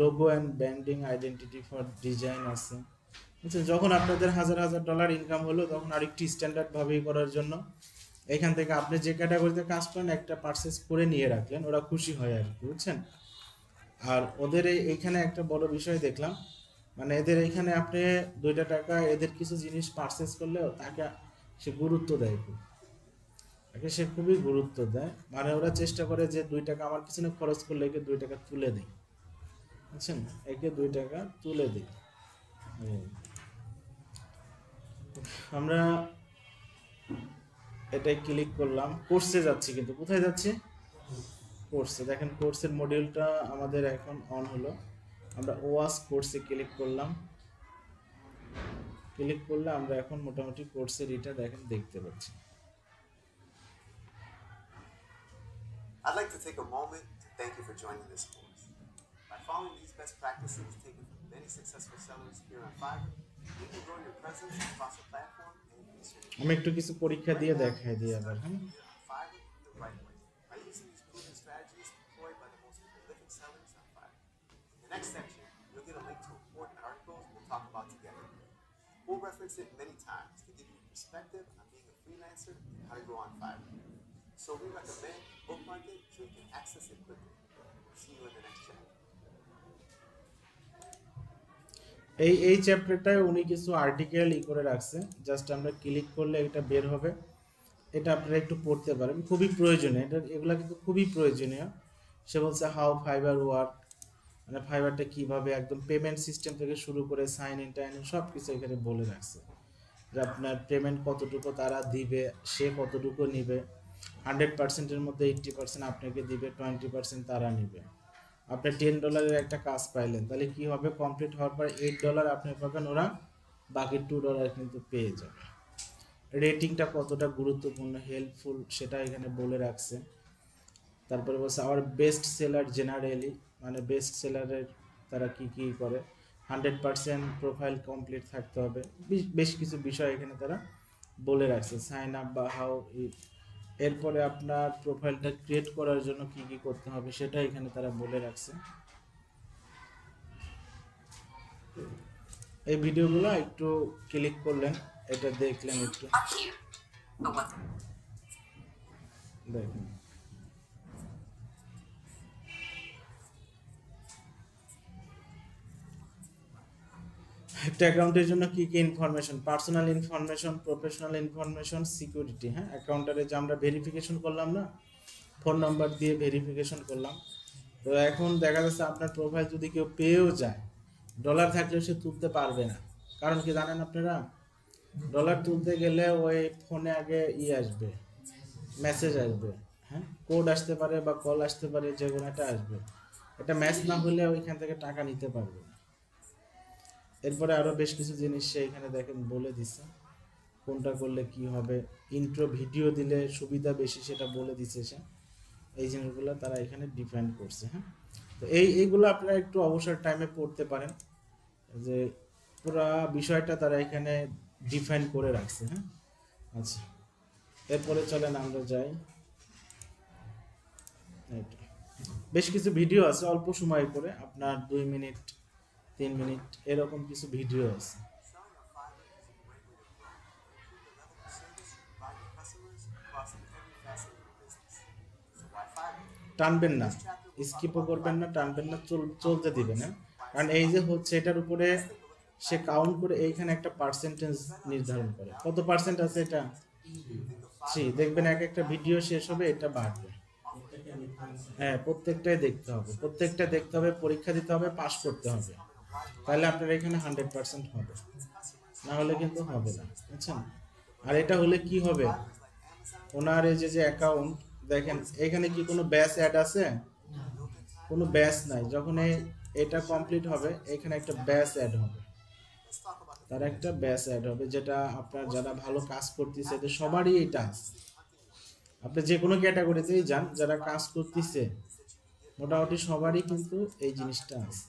logo and branding identity for design আছে। আচ্ছা, যখন আপনাদের হাজার হাজার ডলার ইনকাম হলো তখন আরেকটি স্ট্যান্ডার্ড ভাবেই করার জন্য এখান থেকে আপনি যে ক্যাটাগরিতে কাজ করেন একটা পারচেস করে নিয়ে রাখলেন, ওরা খুশি হয় আর কি, বুঝছেন? আর ওদের এইখানে একটা বড় বিষয় দেখলাম, মানে এদের এইখানে আপনি 2 টাকা এদের কিছু জিনিস পারচেস করলেও তাকে সে গুরুত্ব দেয়, তাকে সে খুবই গুরুত্ব দেয়। মানে ওরা চেষ্টা করে যে 2 টাকা আমার পিছনে খরচ করলে একে 2 টাকা তুলে দিই, বুঝছেন, একে 2 টাকা তুলে দিই। আমরা এটাই ক্লিক করলাম, কোর্সে যাচ্ছি, কিন্তু কোথায় যাচ্ছি, কোর্সে। দেখেন কোর্সের মডিউলটা আমাদের এখন অন হলো। আমরা ওয়াস কোর্সে ক্লিক করলাম, ক্লিক করলে আমরা এখন মোটামুটি কোর্সের এটা দেখেন দেখতে পাচ্ছি। I'd like to take a moment to thank you for joining this course. By following these best practices taken from many successful sellers here on Fiverr, you can grow your presence across the platform and increase your আমি একটু কিছু পরীক্ষা দিয়ে দেখাই দিই আবার। হ্যাঁ, Fiverr the right way by using these proven strategies employed by the most prolific sellers on Fiverr. In the next section, you'll get a link to important articles we'll talk about together. We'll reference it many times to give you perspective on being a freelancer and how to grow on Fiverr. So we recommend bookmark it so you can access it quickly. See you in the next chapter. এই চ্যাপ্টারটায় উনি কিছু article করে রাখছে, just আমরা click করলে এটা বের হবে। এটা আপনারা একটু পড়তে পারেন, খুবই প্রয়োজনীয়, এগুলা কিন্তু খুবই প্রয়োজনীয়। সে বলছে হাউ ফাইবার ওয়ার্ক, মানে ফাইবারটা কীভাবে একদম পেমেন্ট সিস্টেম থেকে শুরু করে সাইন ইন টাইন সব কিছু এখানে বলে রাখছে, যে আপনার পেমেন্ট কতটুকু তারা দিবে, সে কতটুকু নিবে। 100%-এর মধ্যে 80% আপনাকে দিবে, 20% তারা নিবে। আপনি $10 একটা কাজ পাইলেন, তাহলে কি হবে, কমপ্লিট হওয়ার পর $8 আপনি পাবেন, ওরা বাকি $2 কিন্তু পেয়ে যাবে। রেটিংটা কতটা গুরুত্বপূর্ণ হেল্পফুল সেটা এখানে বলে রাখছে। তারপরে বলছে আওয়ার বেস্ট সেলার জেনারেলি, মানে বেস্ট সেলারের তারা কি কি করে, 100% প্রোফাইল কমপ্লিট থাকতে হবে, বেশ কিছু বিষয় এখানে তারা বলে রাখছে। সাইন আপ বা হাউ, এরপরে আপনার প্রোফাইলটা ক্রিয়েট করার জন্য কি কি করতে হবে সেটা এখানে তারা বলে রাখছে। এই ভিডিওগুলো একটু ক্লিক করলেন, এটা দেখলেন একটু দেখুন। একটা অ্যাকাউন্টের জন্য কি কি information, personal information, professional information, security. হ্যাঁ, অ্যাকাউন্টারে যে আমরা ভেরিফিকেশন করলাম না, ফোন নাম্বার দিয়ে ভেরিফিকেশন করলাম, তো এখন দেখা যাচ্ছে আপনার প্রোফাইল যদি কেউ পেয়েও যায়, ডলার থাকলেও সে তুলতে পারবে না। কারণ কি জানেন আপনারা, ডলার তুলতে গেলে ওই ফোনে আগে আসবে, মেসেজ আসবে, হ্যাঁ, কোড আসতে পারে বা কল আসতে পারে, যে কোনো একটা আসবে, এটা ম্যাচ না হলে ওইখান থেকে টাকা নিতে পারবে না। এরপরে আরও বেশ কিছু জিনিস সে এখানে দেখেন বলে দিছে, কোনটা করলে কি হবে, ইন্ট্রো ভিডিও দিলে সুবিধা বেশি সেটা বলে দিছে সে। এই জিনিসগুলো তারা এখানে ডিফাইন করছে। হ্যাঁ, তো এইগুলো আপনারা একটু অবসর টাইমে পড়তে পারেন, যে পুরো বিষয়টা তারা এখানে ডিফাইন করে রাখছে। হ্যাঁ, আচ্ছা, এরপরে চলেন আমরা যাই। এইটা বেশ কিছু ভিডিও আছে, অল্প সময় করে, আপনার 2 মিনিট 3 মিনিট এরকম কিছু ভিডিও আছে। Selling on Fiverr is a great way to grow and improve the level of service you provide your customers across every facet of your business. So why Fiverr? টানবেন In না, this chapter, we'll talk স্কিপও about করবেন না, Fiverr, টানবেন না, how it চলতে দিবেন। works, হ্যাঁ, why কারণ it's so এই যে popular. হচ্ছে এটার উপরে Let's take a look at the say platform. Count করে এইখানে একটা পার্সেন্টেজ To better নির্ধারণ understand করে, the কত value পার্সেন্ট of আছে এটা। think of জি, Fiverr দেখবেন like এক একটা ভিডিও শেষ হবে এটা বাড়বে। offering every kind of হ্যাঁ, প্রত্যেকটাই দেখতে হবে, প্রত্যেকটা দেখতে হবে, পরীক্ষা দিতে হবে, পাস করতে হবে, তাহলে আপনার এখানে 100% হবে, না হলে কিন্তু হবে না, বুঝছেন। আর এটা হলে কি হবে, ওনার এই যে অ্যাকাউন্ট দেখেন, এখানে কি কোনো ব্যাচ অ্যাড আছে, কোনো ব্যাচ নাই। যখন এটা কমপ্লিট হবে এখানে একটা ব্যাচ অ্যাড হবে, Let's talk about the তার একটা ব্যাচ অ্যাড হবে, যেটা আপনার যারা ভালো কাজ করতেছে এদের সবারই এটা আছে। আপনি যে কোনো ক্যাটাগরিতেই যান, যারা কাজ করতেছে মোটামুটি সবারই কিন্তু এই জিনিসটা আছে।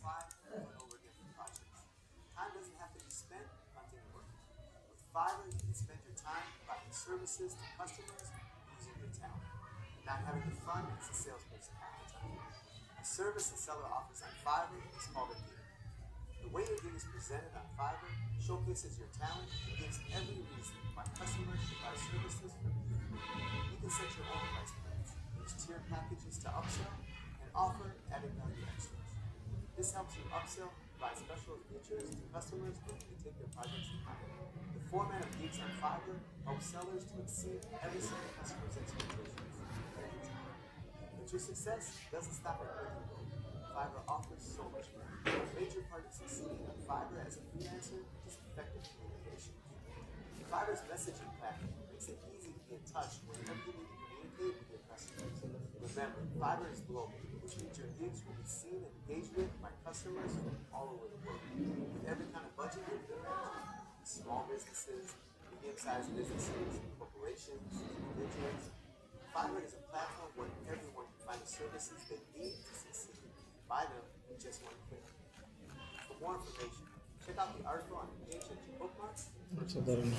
Time doesn't have to be spent hunting work. With Fiverr, you can spend your time providing services to customers using your talent, not having the fun as a salesperson half the time. The service a seller offers on Fiverr is called a gig. The way your gig is presented on Fiverr showcases your talent and gives every reason why customers should buy services from you. You can set your own price plans, use tier packages to upsell, and offer added value extras. This helps you upsell, provide special features to customers looking to take their projects higher. The format of gigs on Fiverr helps sellers to exceed every single customer's expectations every time. But your success doesn't stop at making gold. Fiverr offers so much more. A major part of succeeding on Fiverr as a freelancer is effective communication. Fiverr's messaging platform makes it easy to be in touch whenever you need to communicate with your customers. Remember, Fiverr is global, which means your gigs will be seen and engaged with by customers from all over the world, with every kind of budget you can imagine. Small businesses, medium-sized businesses, corporations, individuals. Fiverr is a platform where everyone can find the services they need to succeed. Buy them in just one click. For more information, check out the article on the page that you bookmarked. আচ্ছা, ধরেন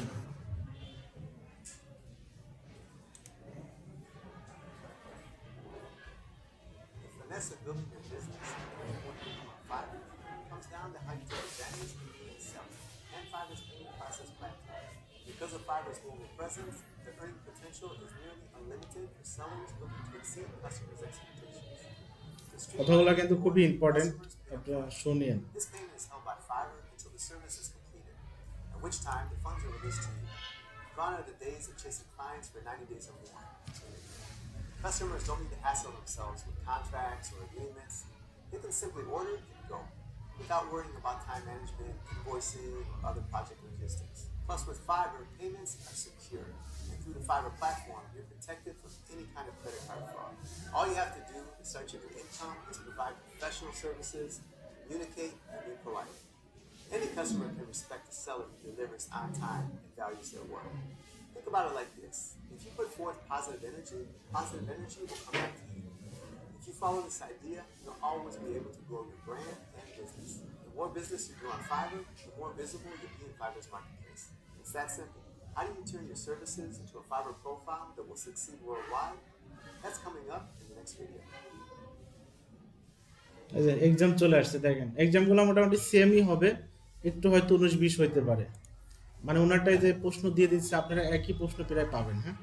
The finesse of building your business and what you do on Fiverr comes down to how you take advantage of being selling and Fiverr's payment process platform. Because of Fiverr's global presence, the earning potential is nearly unlimited for sellers looking to exceed customers' expectations. To কথাগুলো streamline কিন্তু the খুবই onboarding, important, customers pay আপনারা upfront. শুনিয়েন। This payment is held by Fiverr until the service is completed, at which time the funds are released to you. Gone are the days of chasing clients for 90 days or more. Customers don't need to hassle themselves with contracts or agreements. They can simply order and go, without worrying about time management, invoicing, or other project logistics. Plus, with Fiverr, payments are secure. And through the Fiverr platform, you're protected from any kind of credit card fraud. All you have to do to start your new income is provide professional services, communicate, and be polite. Any customer can respect a seller who delivers on time and values their work. Think about it like this. If you put forth positive energy will come back to you. If you follow this idea, you'll always be able to grow your brand and business. The more business you do on Fiverr, the more visible you'll be in Fiverr's marketplace. It's that simple. How do you turn your services into a Fiverr profile that will succeed worldwide? That's coming up in the next video. এই যে exam চলে আসছে দেখেন এক্সামগুলো মোটামুটি সেমই হবে একটু হয়তো 19-20 হইতে পারে মানে ওনারটাই যে প্রশ্ন দিয়ে দিচ্ছে আপনারা একই প্রশ্ন প্রায় পাবেন হ্যাঁ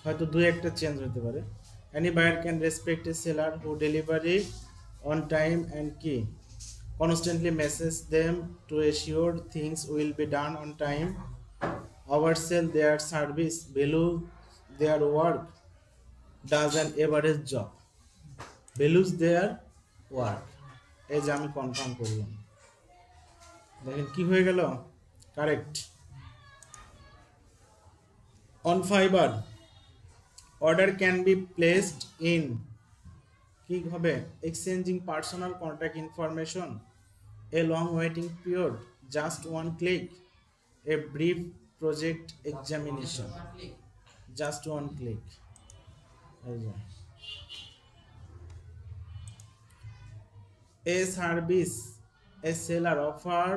হয়তো দুই একটা চেঞ্জ হতে পারে any buyer can respect a seller who delivery on time and key constantly message them to assure things will be done on time oversell their service value their work does an average job values their work এই যে আমি confirm করলাম দেখেন কি হয়ে গেল correct on Fiverr order can be placed in কি হবে exchanging personal contact information a long waiting period just one click a brief project examination just one click এই যে। A service a seller offer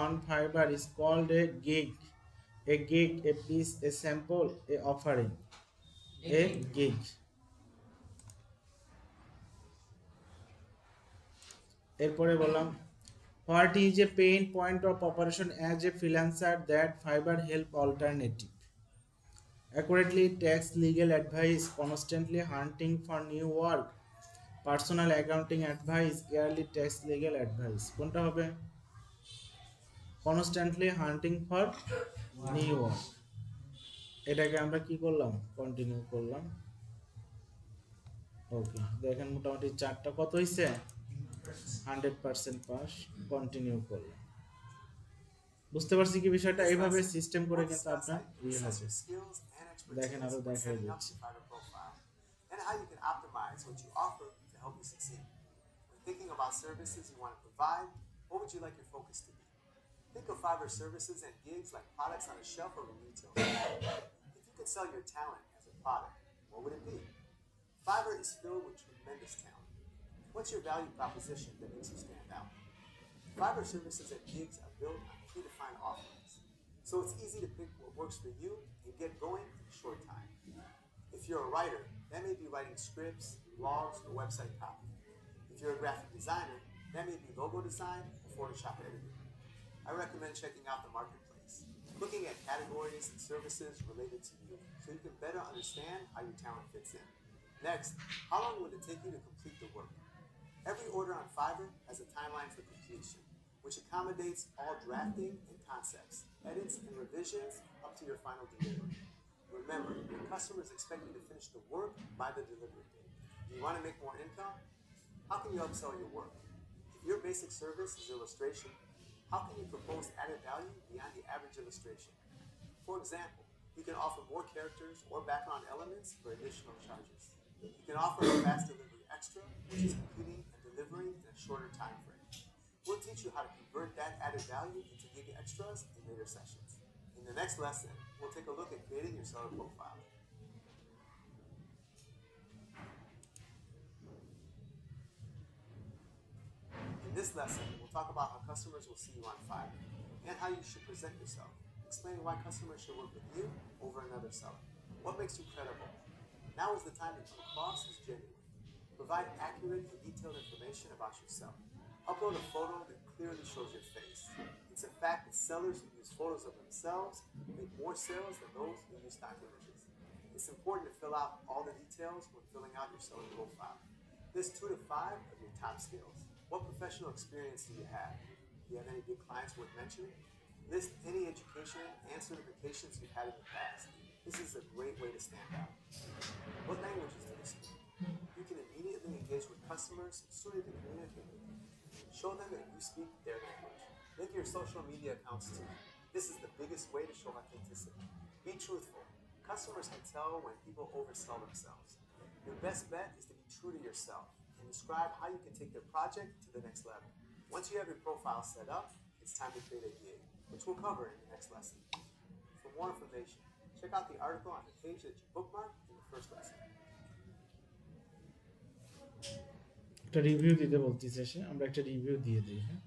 on Fiverr is called a gig a piece a sample a offering a gig এরপরে বললাম what is a pain point of operation as a freelancer that Fiverr help alternative accurately tax legal advice constantly hunting for new work personal accounting advice yearly tax legal advice কোনটা হবে constantly hunting for new work এটাকে আমরা কি করলাম continue করলাম ওকে দেখেন মোটামুটি চারটা কত হইছে 100% পাস কন্টিনিউ করলাম বুঝতে পারছি কি বিষয়টা এইভাবে সিস্টেম করে কিন্তু আপনার ইয়ে হবে দেখেন আরো দেখাই দিচ্ছি and how you can optimize what you offer to help you succeed. When thinking about services you want to provide, what would you like your focus to be? Think of Fiverr services and gigs like products on a shelf or a retail store. If you could sell your talent as a product, what would it be? Fiverr is filled with tremendous talent. What's your value proposition that makes you stand out? Fiverr services and gigs are built on predefined offerings, so it's easy to pick what works for you and get going in a short time. If you're a writer, that may be writing scripts, blogs, or website copy. If you're a graphic designer, that may be logo design or Photoshop editing. I recommend checking out the marketplace, looking at categories and services related to you so you can better understand how your talent fits in. Next, how long would it take you to complete the work? Every order on Fiverr has a timeline for completion, which accommodates all drafting and concepts, edits and revisions up to your final delivery. Remember, your customers expect you to finish the work by the delivery date. Do you want to make more income? How can you upsell your work? If your basic service is illustration, how can you propose added value beyond the average illustration? For example, you can offer more characters or background elements for additional charges. You can offer a fast delivery extra, which is completing and delivering in a shorter time frame. We'll teach you how to convert that added value into gig extras in later sessions. In the next lesson, we'll take a look at creating your seller profile. In this lesson, we'll talk about how customers will see you on Fiverr and how you should present yourself. Explain why customers should work with you over another seller. What makes you credible? Now is the time to come across as genuine. Provide accurate and detailed information about yourself. Upload a photo that clearly shows your face. It's a fact that sellers who use photos of themselves make more sales than those who use stock images. It's important to fill out all the details when filling out your seller profile. List 2 to 5 of your top skills. What professional experience do you have? Do you have any big clients worth mentioning? List any education and certifications you've had in the past. This is a great way to stand out. What languages do you speak? You can immediately engage with customers sooner to communicate with them. Show them that you speak their language. Link your social media accounts too. This is the biggest way to show authenticity. Be truthful. Customers can tell when people oversell themselves. Your best bet is to be true to yourself and describe how you can take your project to the next level. Once you have your profile set up, it's time to create a gig, which we'll cover in the next lesson. For more information, Check out the article on the page that you bookmarked in the first lesson. একটা review দিতে বলতেছে সে, আমরা একটা review দিয়ে দিই। হ্যাঁ,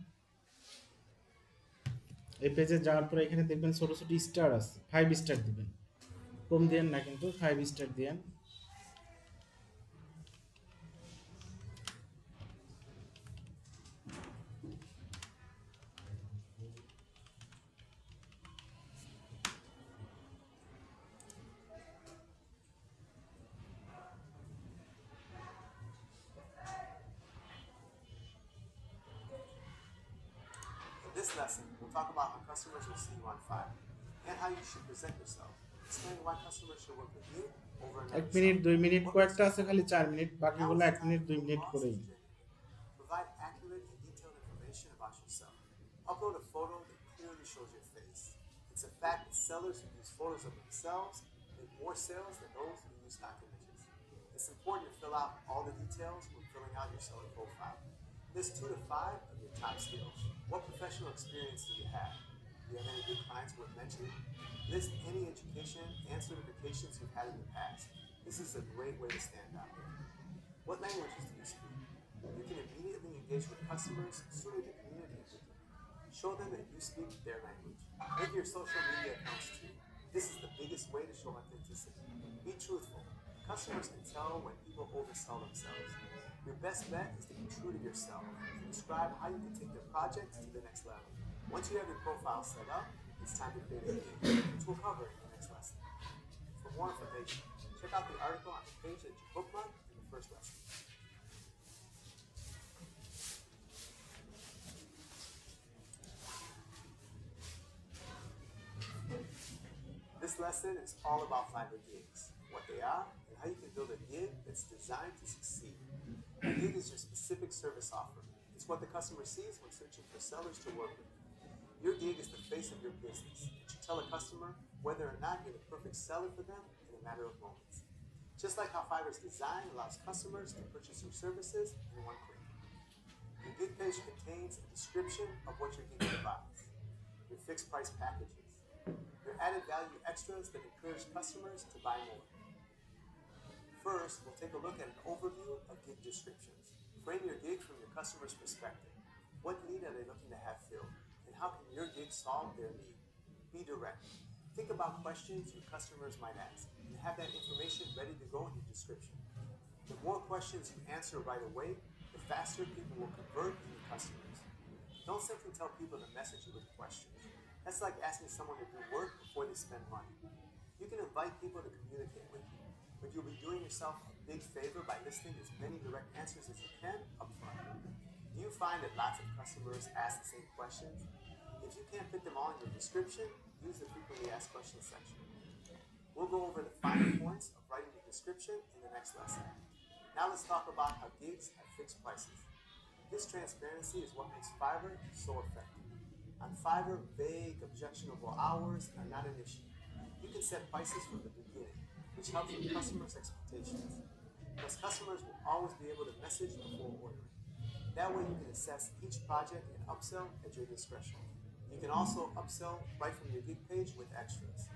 এই পেজে যাওয়ার পরে এখানে দেখবেন ছোট ছোট স্টার আছে, 5 স্টার দিবেন, কম দেন না কিন্তু 5 স্টার দেন। In this lesson, we'll talk about how customers will see you on Fiverr and how you should present yourself. Explain why customers should work with you over 1 another minute seller. 2 minute What কয়েকটা makes আছে you খালি 4 stand minute, out? বাকিগুলো Now 1 is the minute time 2 to minute pause করেই। and genuine. Provide accurate and detailed information about yourself. Upload a photo that clearly shows your face. It's a fact that sellers who use photos of themselves make more sales than those who use stock images. It's important to fill out all the details when filling out your seller profile. List 2 to 5 of your top skills. What professional experience do you have? Do you have any good clients worth mentioning? List any education and certifications you've had in the past. This is a great way to stand out. What languages do you speak? You can immediately engage with customers sooner to communicate with them. Show them that you speak their language. Make your social media accounts too. This is the biggest way to show authenticity. Be truthful. Customers can tell when people oversell themselves. Your best bet is to be true to yourself and describe how you can take their projects to the next level. Once you have your profile set up, it's time to create a gig, which we'll cover in the next lesson. For more information, check out the article on the page that you bookmarked in the first lesson. This lesson is all about Fiverr gigs, what they are, and how you can build a gig that's designed to succeed. A gig is your specific service offer. It's what the customer sees when searching for sellers to work with. Your gig is the face of your business. It should tell a customer whether or not you're the perfect seller for them in a matter of moments. Just like how Fiverr's design allows customers to purchase your services in one click. Your gig page contains a description of what your gig provides, your fixed price packages, your added value extras that encourage customers to buy more. First, we'll take a look at an overview of gig descriptions. Frame your gig from your customer's perspective. What need are they looking to have filled? And how can your gig solve their need? Be direct. Think about questions your customers might ask and have that information ready to go in your description. The more questions you answer right away, the faster people will convert into customers. Don't simply tell people to message you with questions. That's like asking someone to do work before they spend money. You can invite people to communicate with you, but you'll be doing yourself a big favor by listing as many direct answers as you can up front. Do you find that lots of customers ask the same questions? If you can't fit them all in your description, use the frequently asked questions section. We'll go over the finer points of writing your description in the next lesson. Now let's talk about how gigs have fixed prices. This transparency is what makes Fiverr so effective. On Fiverr, vague, objectionable hours are not an issue. You can set prices from the beginning, which helps with customers' expectations. Plus, customers will always be able to message before ordering. That way, you can assess each project and upsell at your discretion. You can also upsell right from your gig page with extras.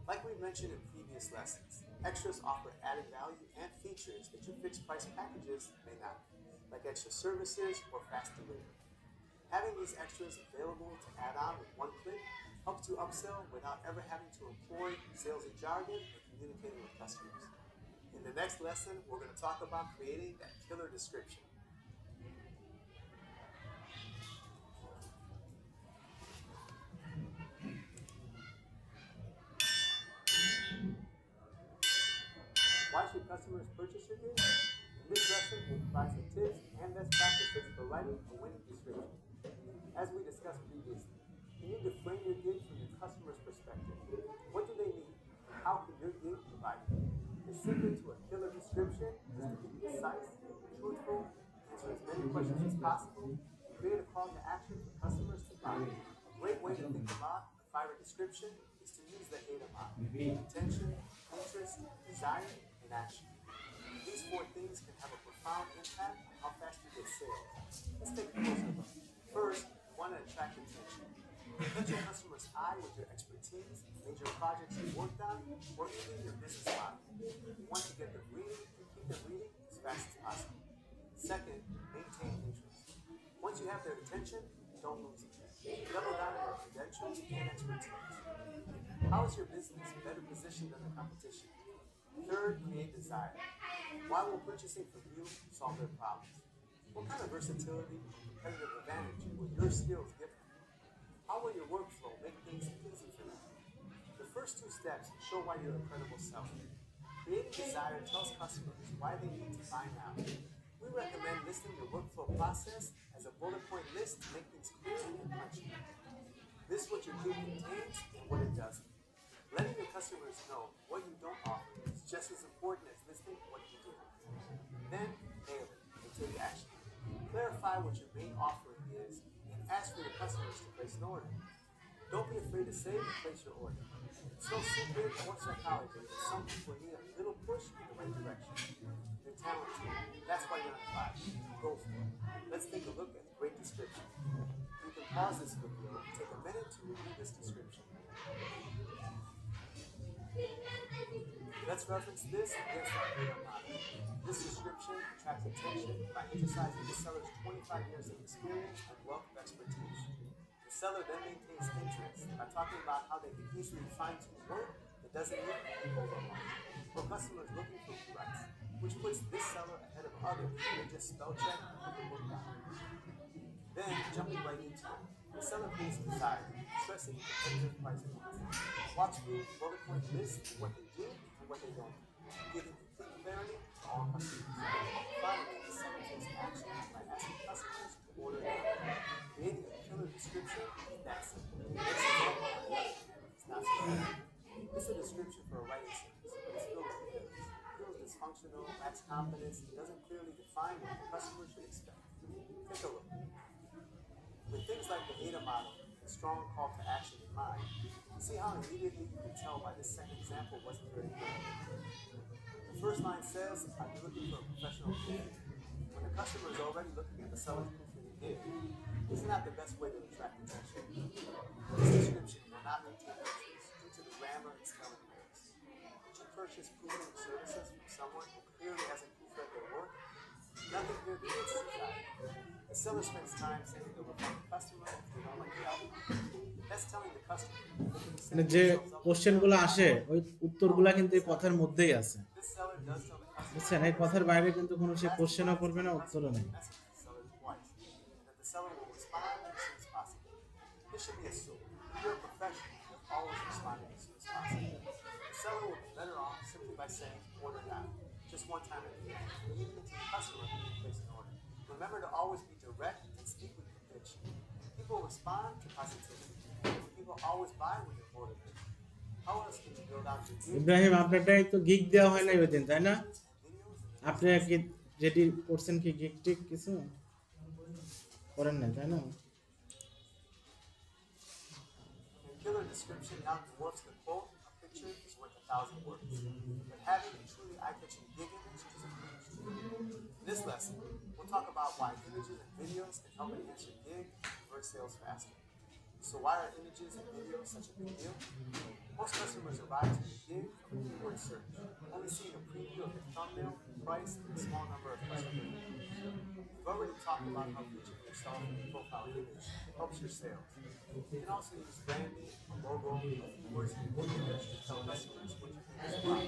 Like we mentioned in previous lessons, extras offer added value and features that your fixed price packages may not, like extra services or fast delivery. Having these extras available to add on with one click helps you upsell without ever having to employ salesy jargon or communicating with customers. In the next lesson, we're going to talk about creating that killer description. Why should customers purchase your gig? In this lesson, we'll provide some tips and best practices for writing a winning description. As we discussed previously, you need to frame your gig from your customer's perspective. What do they need? And how can your gig provide it? The secret to a killer description is to be concise, truthful, answer as many questions as possible, and create a call to action for customers to buy. A great way to think about a Fiverr description is to use the AIDA model: intention, interest, desire, and action. These 4 things can have a profound impact on how fast you get sales. Let's take a closer look. First, you want to attract attention. Catch your customer's eye with your expertise, major projects you've worked on, or even your business model. You want to get them reading and keep them reading as fast as possible. Second, maintain interest. Once you have their attention, don't lose it. Double down on your credentials and expertise. How is your business better positioned than the competition? Third, create desire. Why will purchasing from you solve their problems? What kind of versatility or competitive advantage will your skills give them? How will your workflow make things easy for them? The first two steps show why you're a credible seller. Creating desire tells customers why they need to buy now. We recommend listing your workflow process as a bullet point list to make things clear and punchy. List what your gig contains and what it doesn't. Letting your customers know what you don't offer is just as important as listing what you do. Then, nail it and take action. Clarify what your main offering is and ask for your customers to place an order. Don't be afraid to save and place your order. It's no secret or psychology that some people need a little push in the right direction. You're talented. That's why you're on fire. Go for it. Let's take a look at the great description. You can pause this video and take a minute to review this description. Let's reference this against our data model. This description attracts attention by emphasizing the seller's 25 years of experience and wealth of expertise. The seller then maintains interest by talking about how they can easily fine-tune work that doesn't need to be overhauled, for customers looking for rewrites, which puts this seller ahead of others who may just spell check and put the work down. Then, jumping right into it, the seller creates desire, stressing competitive price points. Walk through bullet point lists of what they do and what they don't do, giving complete clarity to all customers. Finally, the seller takes action by asking customers to order now. Creating a killer description is that simple. It's not so bad. This is a description for a writing service, but it's filled with errors. It feels dysfunctional, lacks confidence, and doesn't clearly define what the customer should expect. Take a look. With things like the ADA model and strong call to action in mind, see how immediately you can tell why this second example wasn't very good. The first line says, "Are you looking for a professional gig?" When the customer is already looking at the seller's proof of the gig, isn't that the best way to attract attention? This description will not maintain interest due to the grammar and spelling errors. Did you purchase proofreading services from someone who clearly hasn't proofread their work? Nothing here creates desire. The seller spends time saying they'll refund the customer if they don't like the outcome. That's telling the customer. মানে যে কোশ্চেনগুলো আসে ওই উত্তরগুলো কিন্তু এই কথার মধ্যেই আছে, This seller does tell the customer বুঝছেন? এই কথার বাইরে কিন্তু কোনো সে কোশ্চেনও করবে না, উত্তরও নেই। message the seller twice, and that the seller will respond as soon as possible. This should be assumed. If you're a professional, you're always responding as soon as possible. The seller will be better off simply by saying, "Order now," just one time at the end, leaving it to the customer when you place an order. Remember to always be direct and speak with conviction. People respond to positivity. People always buy when you're motivated. How else can you build out your gig? Ibrahim, আপনারটাই তো gig দেওয়া হয় না ওই দিন, তাই না? Videos and আপনি কি যেটি করছেন কি গিগ টিক কিছু করেন না, তাই না? A killer description now dwarfs the quote, "A picture is worth 1,000 words." But having a truly eye-catching gig image is a huge tool. In this lesson, we'll talk about why images and videos can help enhance your gig and convert sales faster. So why are images and videos such a big deal? Most customers arrive to your gig from a keyword search, only seeing a preview of your thumbnail, price, and a small number of customer reviews. We've already talked about how featuring yourself in your profile image helps your sales. You can also use branding, a logo, a few words in your image to tell customers what you think is about.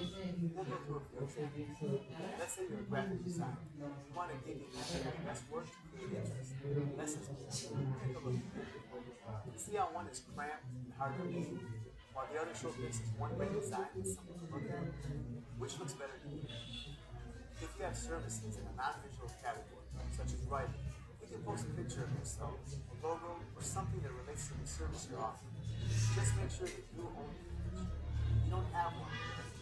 We'll go through a few examples. Let's say you're a graphic designer. You want a gig image to have the best work to create interest. Less is more. Take a look. See how one is cramped and hard to read, while the other showcases one great design and something to look at? Which looks better to you? If you have services in a non-visual category, such as writing, you can post a picture of yourself, a logo, or something that relates to the service you're offering. Just make sure that you own the image. If you don't have one,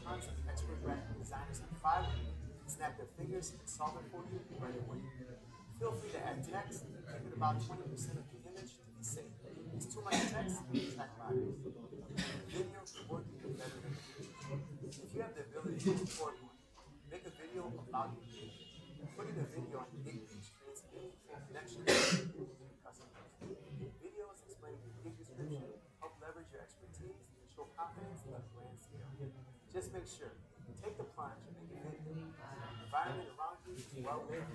tons of expert graphic designers on Fiverr can snap their fingers and solve it for you right away. Feel free to add text, keep it about 20% of the image to be safe. It's too much text to attract buyers. Video can work even better than the image. If you have the ability to record one, make a video about your gig. Putting a video on your gig page creates a meaningful connection with your customers. Videos explaining your gig description Always make sure you take the plunge and make a video. The environment around you is well lit.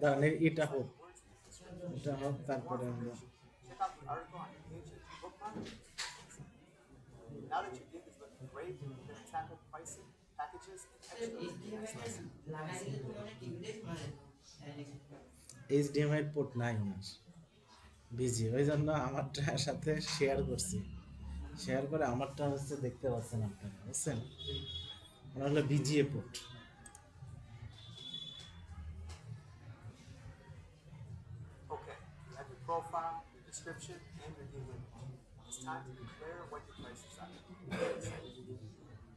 দাঁড়ান এটা হোক, Words in the description. এটা হোক, For more তারপরে আমরা information, check out the article on your page and bookmark. Now that your gig is looking great, we're going to tackle pricing, packages, and extras in the next lesson. HDMI port নাই আমার, busy, ওই জন্য আমারটার সাথে share করছি, share করে আমারটা হচ্ছে দেখতে পাচ্ছেন আপনারা, বুঝছেন? আমার হলো VGA port. Okay, you have your profile, your description, and your gig image. It's time to declare what your prices are.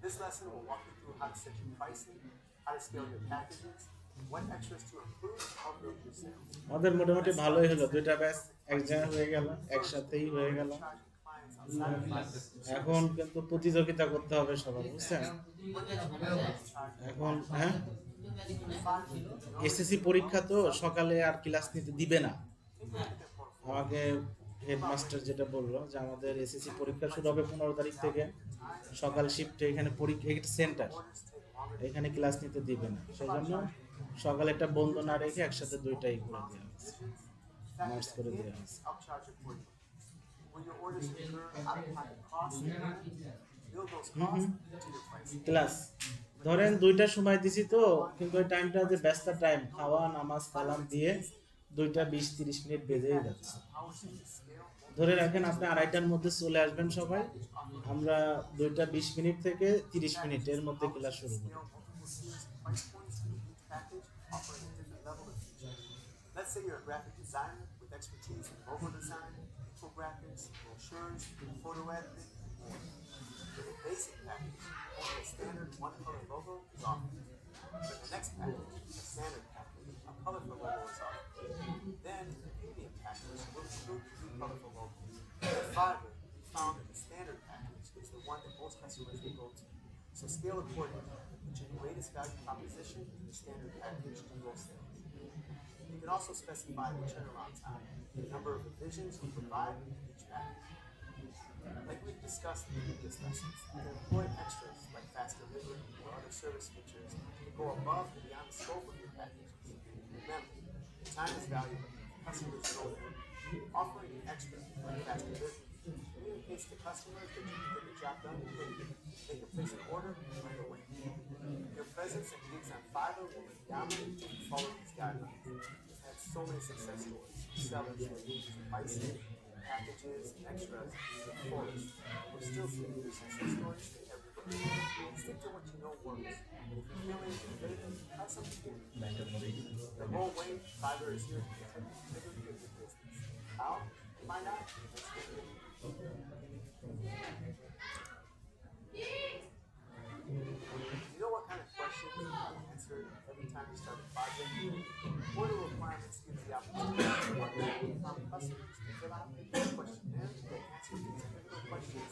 This lesson will walk you through how to set your pricing, how to scale your packages, what extras to include to help build your sales. আমাদের মোটামুটি ভালোই হলো, দুইটা batch এক জায়গায় হয়ে গেল, একসাথেই হয়ে গেল। Charging clients outside of এখন কিন্তু প্রতিযোগিতা করতে হবে সবার, বুঝছেন? এখন হ্যাঁ, এসএসসি পরীক্ষা তো সকালে আর ক্লাস নিতে দিবে না। আমাকে হেডমাস্টার যেটা বললো যে আমাদের এসএসসি পরীক্ষা শুরু হবে 15 তারিখ থেকে, সকাল শিফটে এখানে পরীক্ষা, এটা সেন্টার, এখানে ক্লাস নিতে দিবে না, সেজন্য সকালে একটা বন্ধ না রেখে একসাথে দুইটাই করে দেওয়া হয়েছে, মার্চ করে দেওয়া হয়েছে। Will your orders incur out-of-pocket costs? Build those costs into your pricing. Class ধরেন দুইটার সময় দিছি তো, কিন্তু ওই টাইমটা যে ব্যস্ত টাইম, খাওয়া নামাজ কালাম দিয়ে 2টা 20-30 মিনিট বেজেই যাচ্ছে। ধরে রাখেন আপনি 2:30টার মধ্যে চলে আসবেন সবাই, আমরা 2টা 20 মিনিট থেকে 30 মিনিটের মধ্যে ক্লাস শুরু করি। Let's say you're a graphic designer with expertise in logo design, infographics, brochures, photo editing, and more. With a basic package, only a standard one-color logo is offered. With the next package, a standard package, a colorful logo is offered. Then, the premium package will include 3 colorful logos. The fiber we found in the standard package is the one that most customers will go to. So scale accordingly. Put your greatest value proposition in the standard package to grow sales. You can also specify the turnaround time, the number of revisions you provide in each package. Like we've discussed in previous lessons, you can employ extras like fast delivery or other service features that go above and beyond the scope of your packages. Remember, time is valuable. Customers know that. Offering an extra like fast delivery communicates to customers that you can get the job done quickly. They can place an order right away. Your presence and gigs on Fiverr will dominate if you follow these guidelines. We've had so many success stories. Sellers who use pricing, packages, and extras, of course. We're still seeing new success stories every day. Stick to what you know works. If you're feeling competitive, try something new. The whole way, Fiverr is here to protect the integrity of your business. How? Find out. You know what kind of questions you answer every time you start a project? Order requirements gives the opportunity for customers to fill out a questionnaire that answers these critical questions.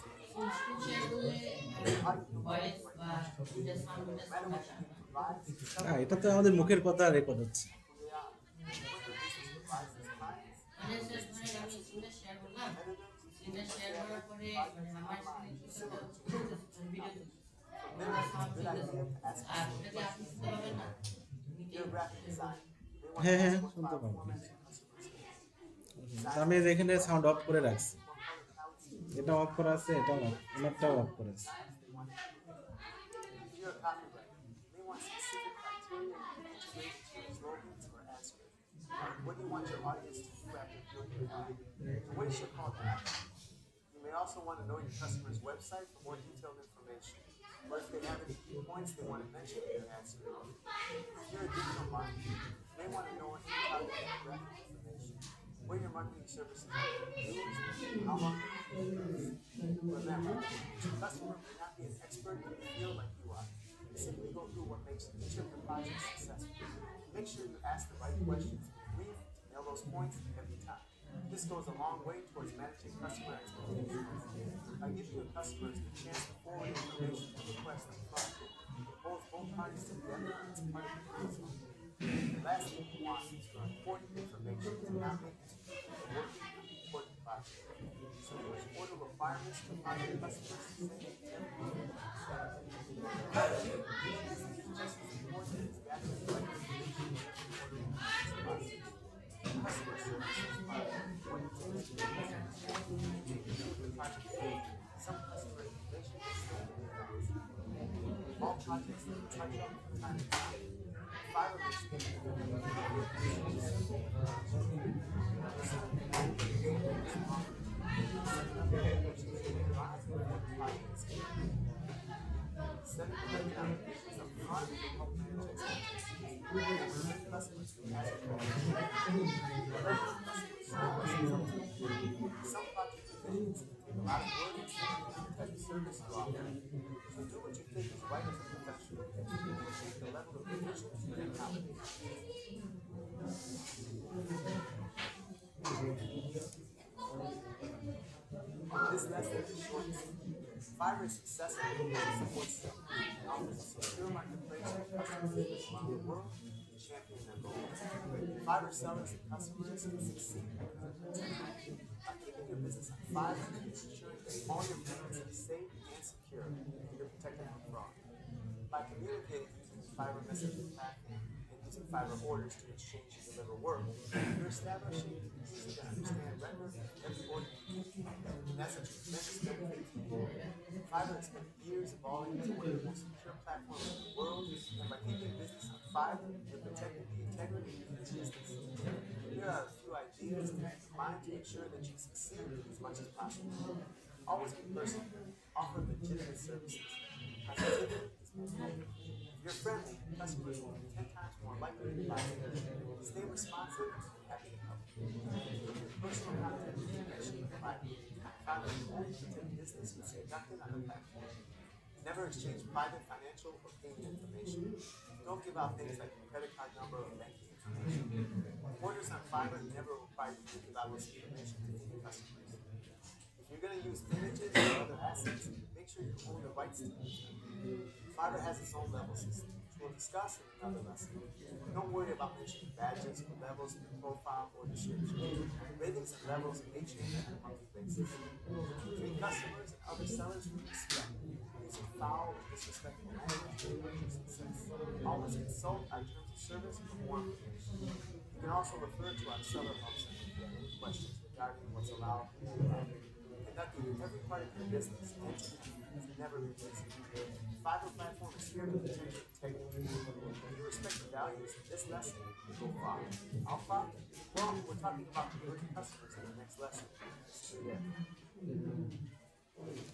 এটা তো আমাদের মুখের কথা record হচ্ছে। হ্যাঁ হ্যাঁ, শুনতে পাবো। আমি এখানে সাউন্ড অফ করে রাখছি, এটা অফ করা আছে, এটা ওনারটাও অফ করে আছে। What do you want your audience to do after viewing your ad? So what is your call to action? You may also want to know your customer's website for more detailed information, or if they have any key points they want to mention in their ad script. If you're a digital marketer, you may want to know any target demographic information, where your marketing services are being used, how long they're being used. Remember, your customer may not be an expert in the field like you are. Simply go through what makes each of your projects successful. Make sure you ask the right questions and brief to nail those points every time. This goes a long way towards managing customer expectations. By giving your customers the chance to forward information and requests up front, it holds both parties together and it's part of the process. The last thing you want is for important information to not make it a working on an important project. So use order requirements to find your customers to say This is just as important as getting the right information and ordering the next process. Customer service is far more important to us than business. Even with a project failure, some customer information will still be advanced. All projects need touch up from time to time. Fiverr makes making them easier and simple. Instead of waiting days longer, setting up applications and arrive before the project is complete. Setting the right applications up front will help manage expectations. Give customers the ask for leverage customer service is up to you. Some project divisions can take a lot of work depending on the type of service you offer. So do what you think is right as a professional and achieve the level of efficiency and accountability. This lesson is short and sweet. Fiverr is successful because it supports them and offers a secure marketplace for customers around the world and champion their goals. Fiverr sellers and customers can succeed because of integrity. By keeping your business on Fiverr, you're ensuring that all your payments are safe and secure, and you're protected from fraud. By communicating using the Fiverr messaging platform and using Fiverr orders to exchange and deliver work, you're establishing easy to understand record of every order. And that's a tremendous benefit to you. Fiverr has spent years evolving into one of the most secure platforms in the world, and by keeping business on Fiverr, you're protecting the integrity of your business. Here are a few ideas to keep in mind to ensure that you succeed as much as possible. Always be personal. Offer legitimate services. Positivity is magnetic. If you're friendly, customers will be 10 times more likely to buy from you. Stay responsive and happy to help. Keep your personal contact information private. Fiverr will only protect business that's conducted on the platform. Never exchange private financial or payment information. Don't give out things like your credit card number or banking information. Orders on Fiverr never require you to give out this information to any customers. If you're going to use images or other assets, make sure you own the rights to use them. Fiverr has its own level system, which we'll discuss in another lesson. Don't worry about mentioning badges or levels in your profile or description. Ratings and levels may change on a monthly basis. Treat customers and other sellers with respect. Using foul or disrespectful language will hurt your success. Always consult our terms of service for more information. You can also refer to our seller help center if you have any questions regarding what's allowed and not. Conducting every part of your business end to end has never been easy. The Fiverr platform is here to protect your integrity. If you respect the values of this lesson, you go far. How far? Well, we're talking about converting customers in the next lesson. See you there.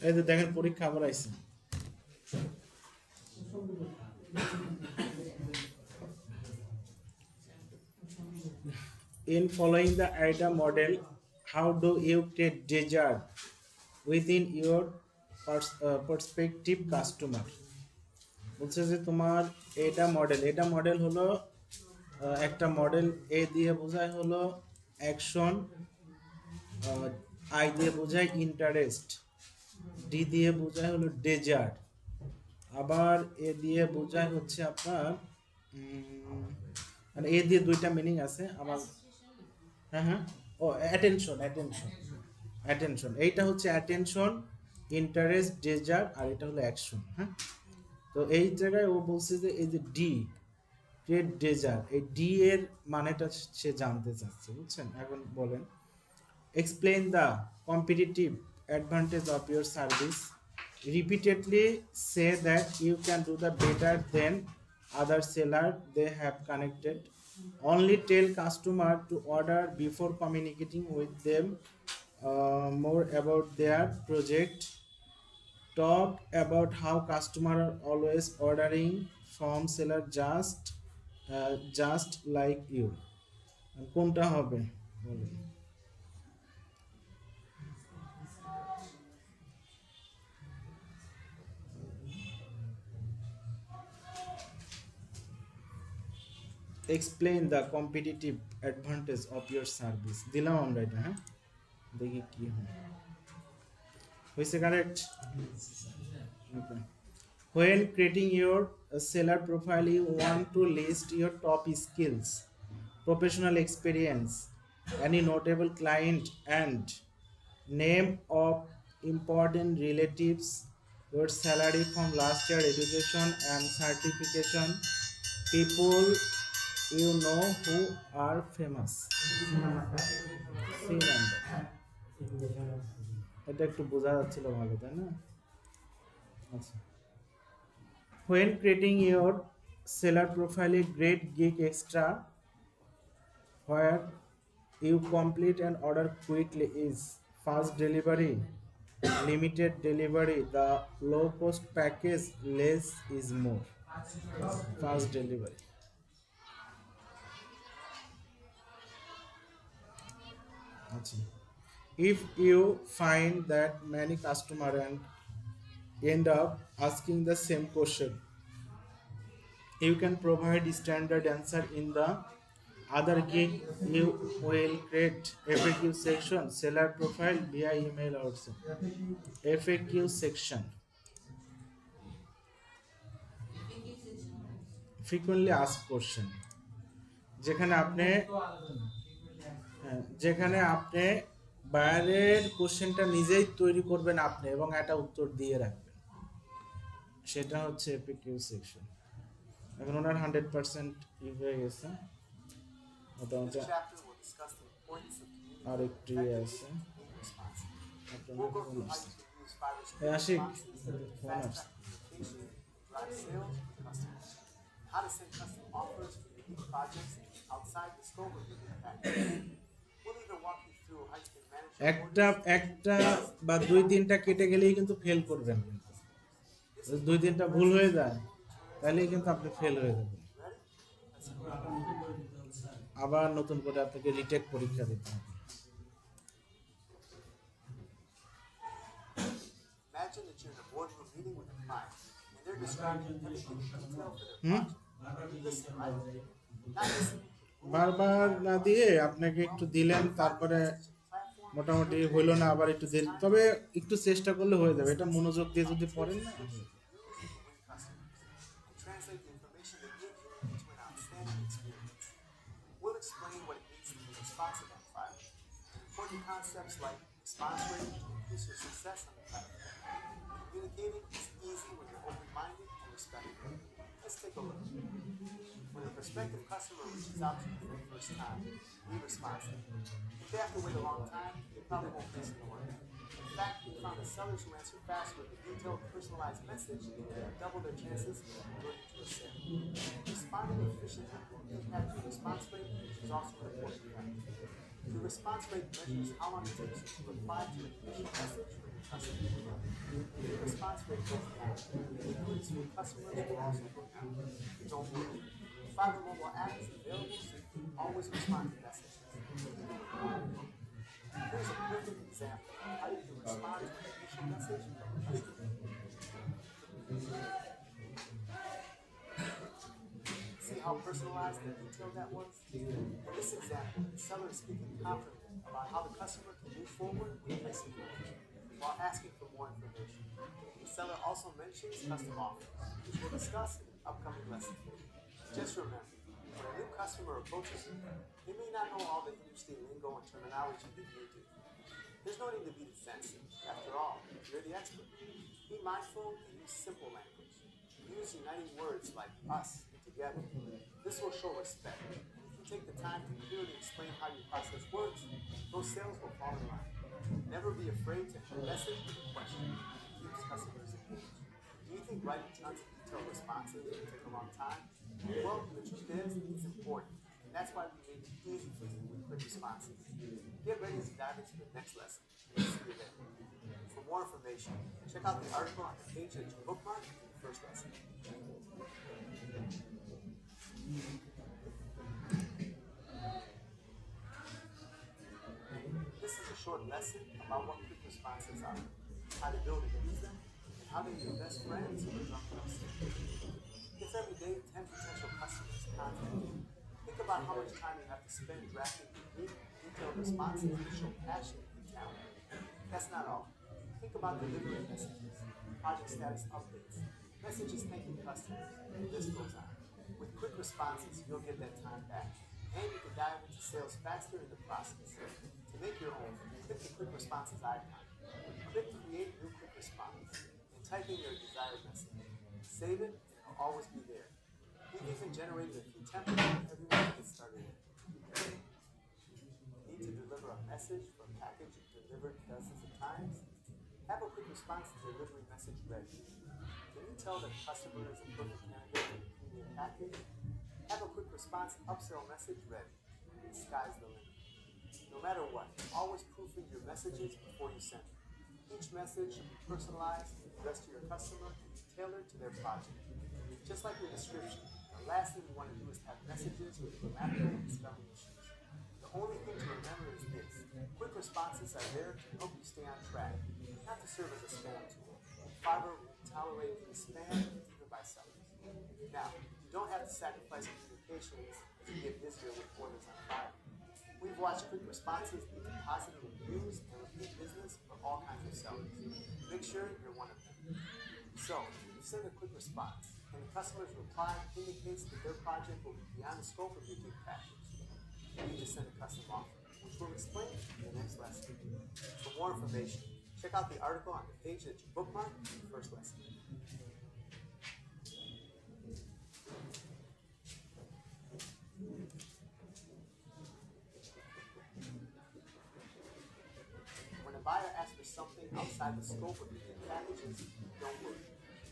এই যে দেখেন পরীক্ষা আবার আইছে in following the AIDA model how do you create desire within your prospective customer বলছে যে তোমার এটা মডেল হলো একটা মডেল এ দিয়ে বোঝায় হলো অ্যাকশন আই দিয়ে বোঝায় ইন্টারেস্ট ডি দিয়ে বোঝায় হলো ডেজার্ট আবার এ দিয়ে বোঝায় হচ্ছে আপনার মানে এ দিয়ে দুইটা মিনিং আছে আবার হ্যাঁ ও অ্যাটেনশন এইটা হচ্ছে অ্যাটেনশন ইন্টারেস্ট ডেজার্ট আর এটা হলো অ্যাকশন হ্যাঁ তো এই জায়গায় ও বলছে যে এই যে ডি ক্রিয়েট ডেজার্ট এই ডি এর মানেটা সে জানতে চাচ্ছে বুঝছেন এখন বলেন explain the competitive advantage of your service repeatedly say that you can do the better than other seller they have connected only tell customer to order before communicating with them more about their project talk about how customer are always ordering from seller just like you কোনটা হবে বলুন explain the competitive advantage of your service দিলাম আমরা এটা হ্যাঁ দেখি কি হয় হইছে correct when creating your seller profile you want to list your top skills professional experience any notable client and name of important relatives your salary from last year education and certification, people you know who are famous. C number. এটা একটু বোঝা যাচ্ছিল ভালো তাই না? আচ্ছা। When creating your seller profile, a great gig extra where you complete an order quickly is fast delivery, limited delivery, the low cost package, less is more. Fast delivery. Achha. If you find that many customer and end up asking the same question, you can provide standard answer in the other gig. You will create FAQ section, seller profile via email also. FAQ section, frequently asked question, যেখানে আপনি যেখানে আপনি বাইরের কোশ্চেনটা নিজেই তৈরি করবেন আপনি এবং একটা উত্তর দিয়ে রাখবেন, সেটা হচ্ছে এফএকিউ সেকশন। এখন ওনার 100% ই হয়ে গেছে, মোটামুটি This chapter will discuss the importance of R communicating একটু ইয়ে effectively আছে। and being responsive. আপনার We'll go phone through how আসছে, you can use Fiverr's এই আশিক responses, ফোন fast আসছে। track communication, drive sales with customers, how to send custom offers for unique projects outside the scope of your new package. We'll even walk you through how you can manage your একটা orders. একটা বা দুই তিনটা কেটে গেলেই কিন্তু fail করবেন, কিন্তু This যদি is দুই what তিনটা the ভুল হয়ে lessons যায় will return তাহলেই কিন্তু আপনি ফেল হয়ে যাবেন, Ready? Let's go. আবার নতুন করে আপনাকে রিটেক পরীক্ষা দিতে হবে। Imagine that you're in a boardroom meeting with a client and they're describing everything in detail for their project. You listen, right? Not listening. বারবার না দিয়ে আপনাকে একটু দিলেন, তারপরে মোটামুটি হইলো না, আবার একটু দেরি, তবে একটু চেষ্টা করলে হয়ে যাবে, এটা মনোযোগ দিয়ে যদি পড়েন না। Translate the information they give you into an outstanding experience. We'll explain what it means to be responsive on Fiverr. Important concepts like response rate to increase your success on the platform. Communicating is easy when you're open-minded and respectful. Let's take a look. When a prospective customer reaches out to you for the first time, be responsive. If they have to wait a long time, they probably won't place an order. In fact, we found that sellers who answer fast with a detailed, personalized message double their chances of converting to a sale. Responding efficiently will impact your response rate, which is also an important factor. Your response rate measures how long it takes you to reply to an initial message from your customer. If your response rate goes down, inquiries from customers will also go down. Don't worry. The Fiverr mobile app is available so you can always respond to messages. Here's a perfect example of how you can respond to an initial message from a customer. See how personalized and detailed that was? In this example, the seller is speaking confidently about how the customer can move forward with placing an order while asking for more information. The seller also mentions custom offers, which we'll discuss in an upcoming lesson. Just remember, when a new customer approaches you, they may not know all the industry lingo and terminology that you do. There's no need to be defensive. After all, you're the expert. Be mindful and use simple language. Use uniting words like us and together. This will show respect. If you take the time to clearly explain how your process works, those sales will fall in line. Never be afraid to message with a question. Keeps customers engaged. Do you think writing tons of detailed responses will take a long time? Well, the truth is, it's important. And that's why we made it easy for you with quick responses. Get ready to dive into the next lesson. We'll see you there. For more information, check out the article on the page that you bookmarked in the first lesson. This is a short lesson about what quick responses are, how to build and use them, and how they're your best friends who are jumping up sales. If every day 10 potential customers contact you, think about how much time you have to spend drafting unique, detailed responses that show passion and talent. That's not all. Think about delivery messages, project status updates, messages thanking customers, and the list goes on. With quick responses, you'll get that time back, and you can dive into sales faster in the process. To make your own, click the quick responses icon. Click create new quick response, and type in your desired message. Save it, and it'll always be there. We've even generated a few templates for everyone to get started in. Need to deliver a message for a package you've delivered dozens of times? Have a quick response delivery message ready. Can you tell that the customer is a perfect candidate for the premium package? Have a quick response upsell message ready. The sky's the limit. No matter what, always proofread your messages before you send them. Each message should be personalized, addressed to your customer, and tailored to their project. Just like your description, the last thing you want to do is have messages with grammatical and spelling issues. The only thing to remember is this: quick responses are there to help you stay on track, not to serve as a spam tool. Fiverr will tolerate any spam, even by sellers. Now, you don't have to sacrifice communications as you get busier with orders on Fiverr. We've watched quick responses lead to positive reviews and repeat business for all kinds of sellers. Make sure you're one of them. So, you send a quick response, and the customer's reply indicates that their project will be beyond the scope of your gig package. You need to send a custom offer, which we'll explain in the next lesson. For more information, check out the article on the page that you bookmarked in the first lesson. When a buyer asks for something outside the scope of your gig packages, don't worry.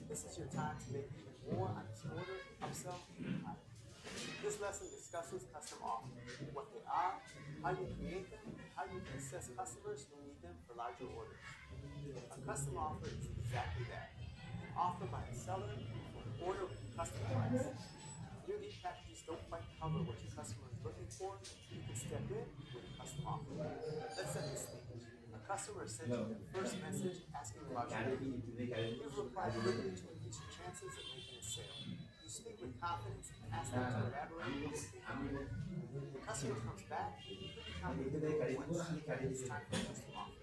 This is your time to make even more on this order, upsell, and higher. This lesson discusses custom offers, what they are, how you create them, and how you can assess customers who need them for larger orders. A custom offer is exactly that: an offer by a seller for an order with a custom price. If your gig packages don't quite cover what your customer is looking for, you can step in with a custom offer. Let's set the stage. A customer sends you their first message asking about your order. You've replied quickly to increase your chances of making a sale. You speak with confidence and ask them to elaborate on what they need. The customer comes back, pretty confident it's time for a custom offer.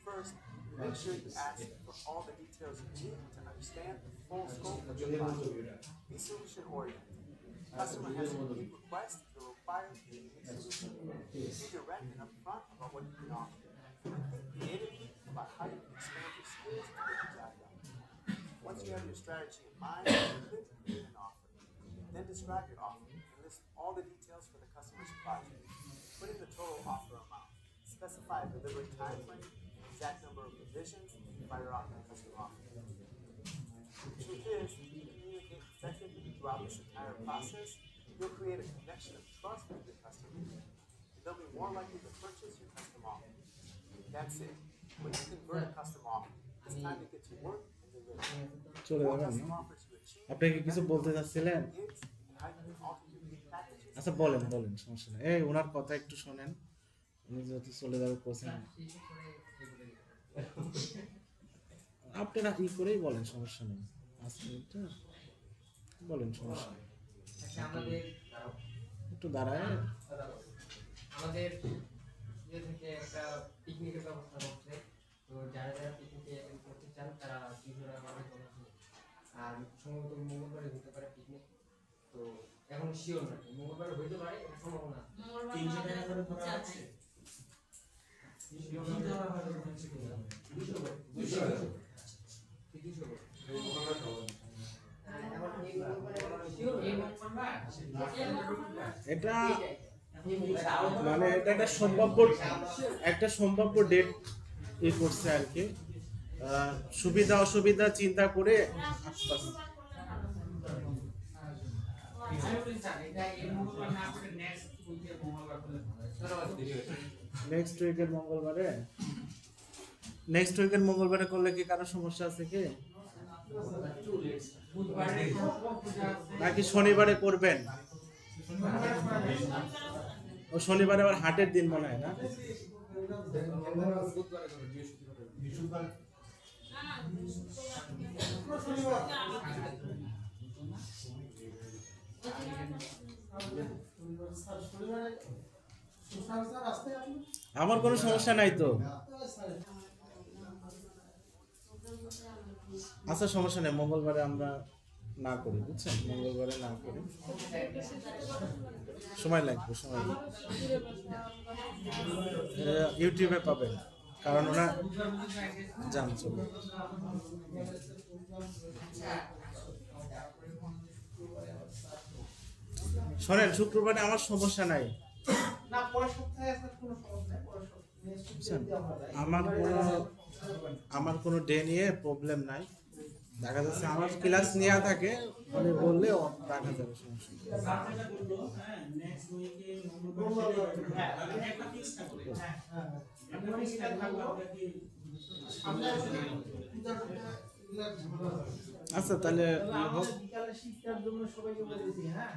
First, make sure you ask for all the details you need to understand the full scope of your project. Be solution oriented. Customer has a unique request that requires a unique solution. Be direct and upfront about what you can offer. And think creatively about how you can expand your skills to get the job done. Once you have your strategy in mind, click create an offer. Then describe your offer and list all the details for the customer's project. Put in the total offer amount. Specify a delivery time frame, exact number of revisions, and fire out your custom offer. The truth is, if you communicate effectively throughout this entire process, you'll create a connection of trust with your customers. They'll be more likely to purchase your custom offer. That's it. When you convert a custom offer, it's time to get to work and deliver. চলে More যাবেন custom না? offers you achieve, আপনি কি কিছু বলতে চাচ্ছিলেন? is, and how you can alter your gig packages. আচ্ছা বলেন বলেন, সমস্যা নেই। এই ওনার কথা একটু শোনেন, উনি যেহেতু চলে যাবে কোচিং। আপনারা ই করেই বলেন, সমস্যা নেই। আজকে এটা বলেন, সমস্যা নেই। একটু দাঁড়ায় আমাদের ইয়ে থেকে একটা পিকনিকের ব্যবস্থা করছে। তো যারা যারা পিকনিকে করতে চান তারা 300 টাকা করে জমা দিন। আর সম্ভবত মঙ্গলবারে হতে পারে পিকনিক। তো এখন শিওর না, মঙ্গলবারে হইতে পারে, এর সম্ভাবনা। 300 টাকা করে ধরা আছে। 200 টাকা করে হচ্ছে কি না? 200 করে। 200 করে। এটা মানে এটা একটা সম্ভাব্য ডেট ই করছে আর কি, সুবিধা অসুবিধা চিন্তা করে আশপাশ নেক্সট উইকের মঙ্গলবারে করলে কি কারো সমস্যা আছে কি, নাকি শনিবারে করবেন? ও শনিবারে আবার হাটের দিন মনে হয় না? আমার কোনো সমস্যা নাই তো। আচ্ছা সমস্যা নেই, মঙ্গলবারে আমরা না করি, বুঝছেন? মঙ্গলবারে না করি, সময় লাগবে। ইউটিউবে পাবেন। কারণ ওরা জান চলে। শোনেন, শুক্রবারে আমার সমস্যা নাই, না পরের সপ্তাহে আপনার কোনো সমস্যা নেই, পরের সপ্তাহে নেক্সট বুঝছেন? উইকে আমরা যাই। আমার কোনো ডে নিয়ে প্রবলেম নাই। দেখা যাচ্ছে আমার ক্লাস নেওয়া থাকে, মানে বললে দেখা যাবে, সমস্যা নেই। আচ্ছা তাহলে হোক। বিকালে শিক্ষার জন্য সবাইকে বলেছি, হ্যাঁ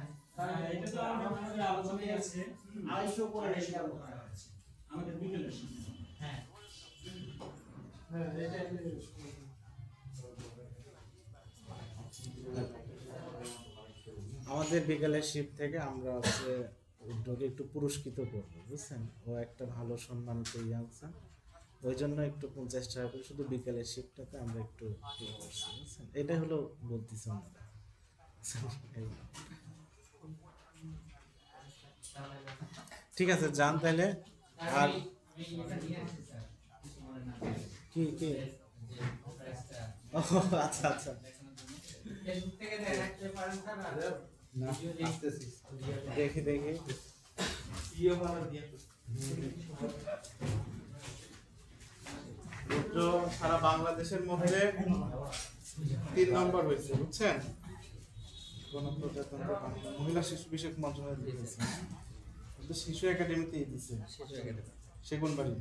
এটা তো আমাদের আলোচনায় আছে, 250 করে গেল। আমাদের বিকেলের সময়। হ্যাঁ হ্যাঁ এটা আমাদের বিকেলের শিফট থেকে আমরা হচ্ছে উদ্যোগে একটু পুরস্কৃত করবো, বুঝছেন? ও একটা ভালো সম্মান পেয়ে আনছে, ওই জন্য একটু 50 টাকা করে শুধু বিকেলের শিফটটাতে আমরা একটু ইয়ে করছি, বুঝছেন? এটাই হলো বলতেছি আমরা। এই। ঠিক আছে, যান তাহলে। আর কি কি ও আচ্ছা আচ্ছা, না দেখি দেখি। তো সারা বাংলাদেশের মধ্যে 3 নম্বর হয়েছে, বুঝছেন? গণপ্রজাতন্ত্র বাংলা মহিলা শিশু বিষয়ক মন্ত্রণালয় দিয়েছে, কিন্তু শিশু একাডেমিতেই দিছে, সেগুনবাড়ি।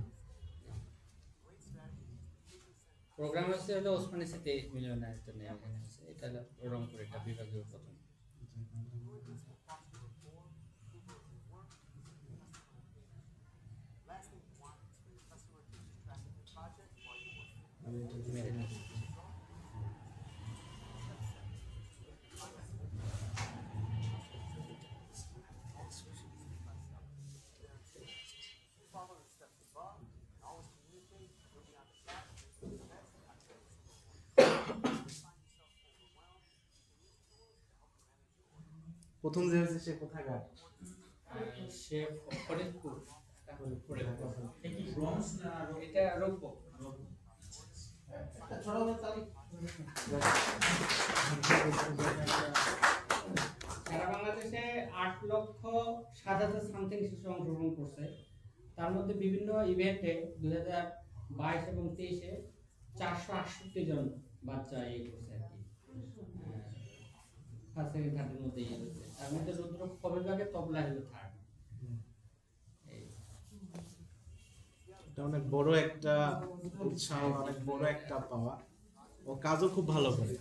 প্রোগ্রাম হচ্ছে হলো ওসমানী সিটি মিলনায়তনে, এখানে আছে, এটা হলো রংপুর একটা বিভাগীয় প্রথম। Follow the steps above and always communicate when you're on the track with the best activities. Find yourself overwhelmed, you can use tools to help you manage your work. প্রথম যে হয়েছে সে কোথাকার? সে ফরিদপুর, ফরিদপুর। এটা কি ব্রোঞ্জ না এটা রৌপ্য। ছোট বড় তারিখ সারা বাংলাদেশে 8,07,000 সামথিং শিশু অংশগ্রহণ করছে। তার মধ্যে বিভিন্ন ইভেন্টে 2022 এবং 23-এ 468 জন বাচ্চা ইয়ে করছে আর কি, ফার্স্ট সেকেন্ড থার্ডের মধ্যে ইয়ে হচ্ছে। তার মধ্যে রুদ্র বিভাগে তবলা হলো থার্ড। এটা অনেক বড় একটা উৎসাহ, অনেক বড় একটা পাওয়া। ও কাজও খুব ভালো করে,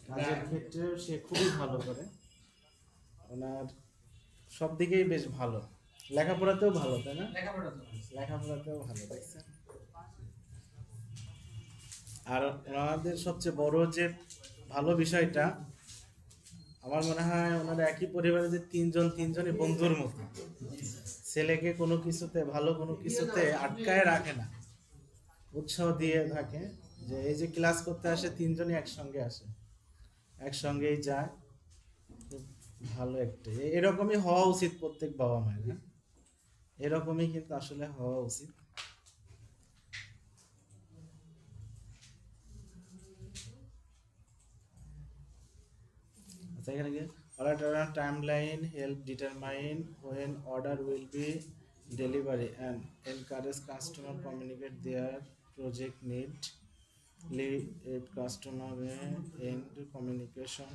কাজের ক্ষেত্রেও সে খুবই ভালো করে, ওনার সব দিকেই বেশ ভালো, লেখাপড়াতেও ভালো, তাই না? লেখাপড়া তো লেখাপড়াতেও ভালো, দেখছেন? আর ওনাদের সবচেয়ে বড় যে ভালো বিষয়টা, আমার মনে হয় ওনারা একই পরিবারে যে তিনজনই বন্ধুর মতো, ছেলেকে কোনো কিছুতে, ভালো কোনো কিছুতে আটকায় রাখে না, উৎসাহ দিয়ে থাকে। যে এই যে ক্লাস করতে আসে, তিনজনই একসঙ্গে আসে, একসঙ্গেই যায়, খুব ভালো একটা। এরকমই হওয়া উচিত প্রত্যেক বাবা মায়ের, হ্যাঁ? এরকমই কিন্তু আসলে হওয়া উচিত। আচ্ছা, এখানে গিয়ে order timeline help determine when order will be delivery and encourage customer communicate their project need, lead customer end communication।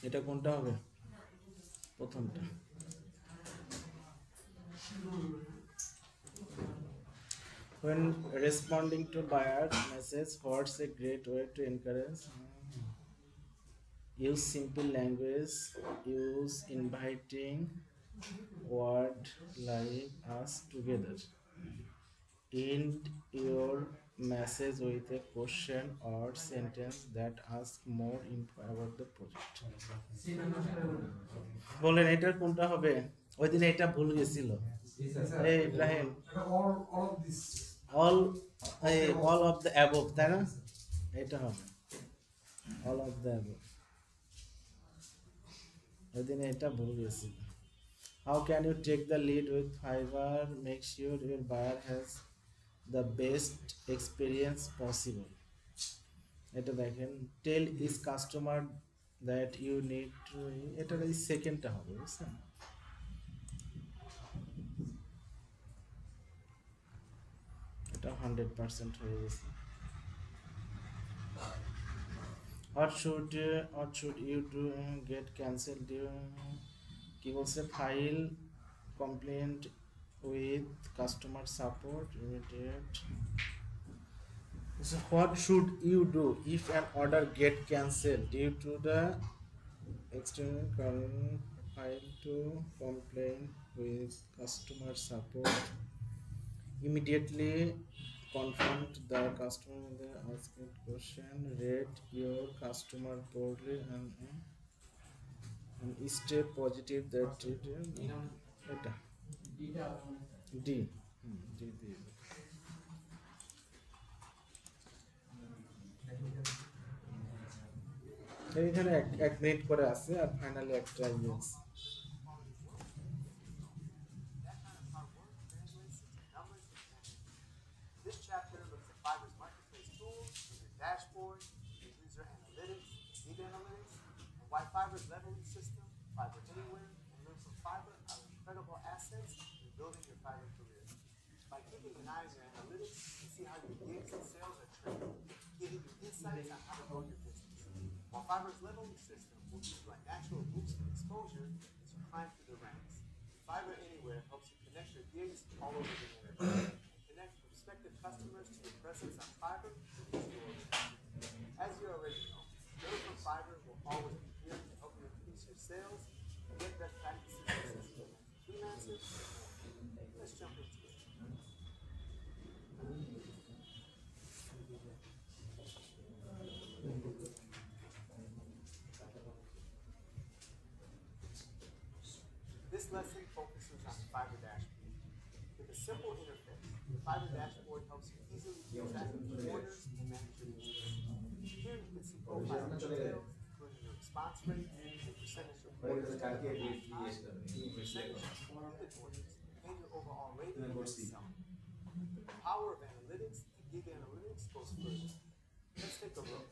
এটা কোনটা হবে? প্রথমটা। When responding to buyer message, what's a great way to encourage? Use simple language, use inviting word like us together. End your message with a question or sentence that asks more info about the project. বলেন এটার কোনটা হবে? ওই দিন এটা ভুল গেছিল। এই Ibrahim, all of the above, তাই না? এটা হবে all of the above। ওই দিন এটা ভুল গেছিল। How can you take the lead with Fiverr? Make sure your buyer has the best experience possible. এটা দেখেন tell is customer that you need to, এটার এই সেকেন্ডটা হবে বুঝছেন। এটা 100% হয়ে গেছে। What should you do get cancelled? কি বলছে, file complaint with customer support immediate. So what should you do if an order get cancelled due to the external current? File to complain with customer support. Immediately confront the customer with the asked question. Rate your customer poorly and stay positive that it এটা D D দিয়ে এইখানে এক minute করে আছে আর finally একটা yes. This chapter looks at Fiverr's marketplace tools, your dashboard, your user analytics, data analytics, and why Fiverr's leveling system, Fiverr Anywhere, and Learn from Fiverr are incredible assets in building your Fiverr career. By keeping an eye on your analytics, you see how your gigs and sales are trending, giving you insights on how to grow your business. While Fiverr's leveling system will give you a natural boost in exposure as you climb through the ranks, Fiverr Anywhere helps you connect your gigs all over the internet and connect prospective customers to your presence on Fiverr with your organization. As you already know, Learn from Fiverr will always be here to help you increase your sales, get best practices for freelancers, and more. Let's jump into it. This lesson focuses on the Fiverr dashboard. With a simple interface, the Fiverr dashboard helps you easily keep track of your orders and manage your business. Here you can see profile details, including your response rate, your percentage of orders, percentage of completed orders, and your overall rating of selling. The power of analytics and gig analytics goes further. Let's take a look.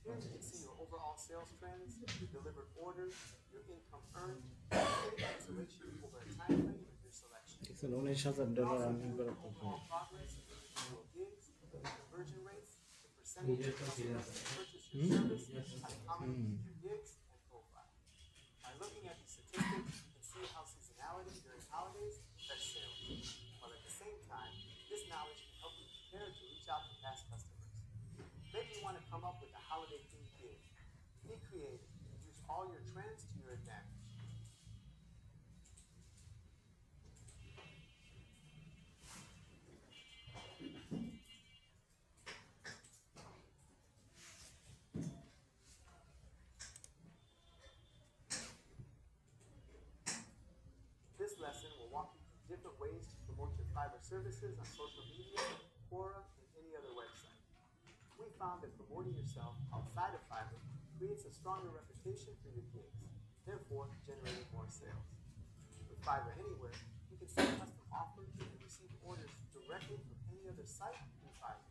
Here you can see your overall sales trends, your delivered orders, your income earned, and any cancellation over a time frame of your selection. দেখছেন $19,000 earning করার পর Overall progress in individual gigs, conversion rates, the percentage of customers that purchase your service, how common your gigs, and profile. By looking at these statistics, you can see how seasonality during holidays affects sales. While at the same time, this knowledge can help you prepare to reach out to past customers. Maybe you want to come up with a holiday-themed gig. Be creative and use all your trends to your advantage. This lesson will walk you through different ways to promote your Fiverr services on social media, Quora, and any other website. We found that promoting yourself outside of Fiverr creates a stronger reputation for your gigs, therefore generating more sales. With Fiverr Anywhere, you can set custom offers and receive orders directly from any other site through Fiverr.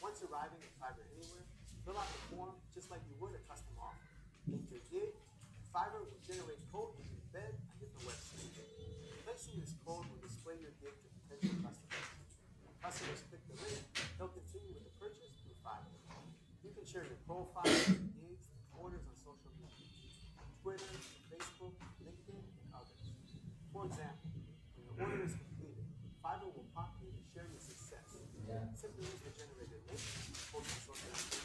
Once arriving at Fiverr Anywhere, fill out the form just like you would a custom offer. Make your gig, and Fiverr will generate code you can embed on different websites. Placing this code will display your gig to potential customers. When customers click the link, they'll continue with the purchase through Fiverr. You can share your profile, gigs, and orders on social media, Twitter, Facebook, LinkedIn, and others. For example, when your order is completed, Fiverr will prompt you to share your success. Simply use the generated link and post on social media.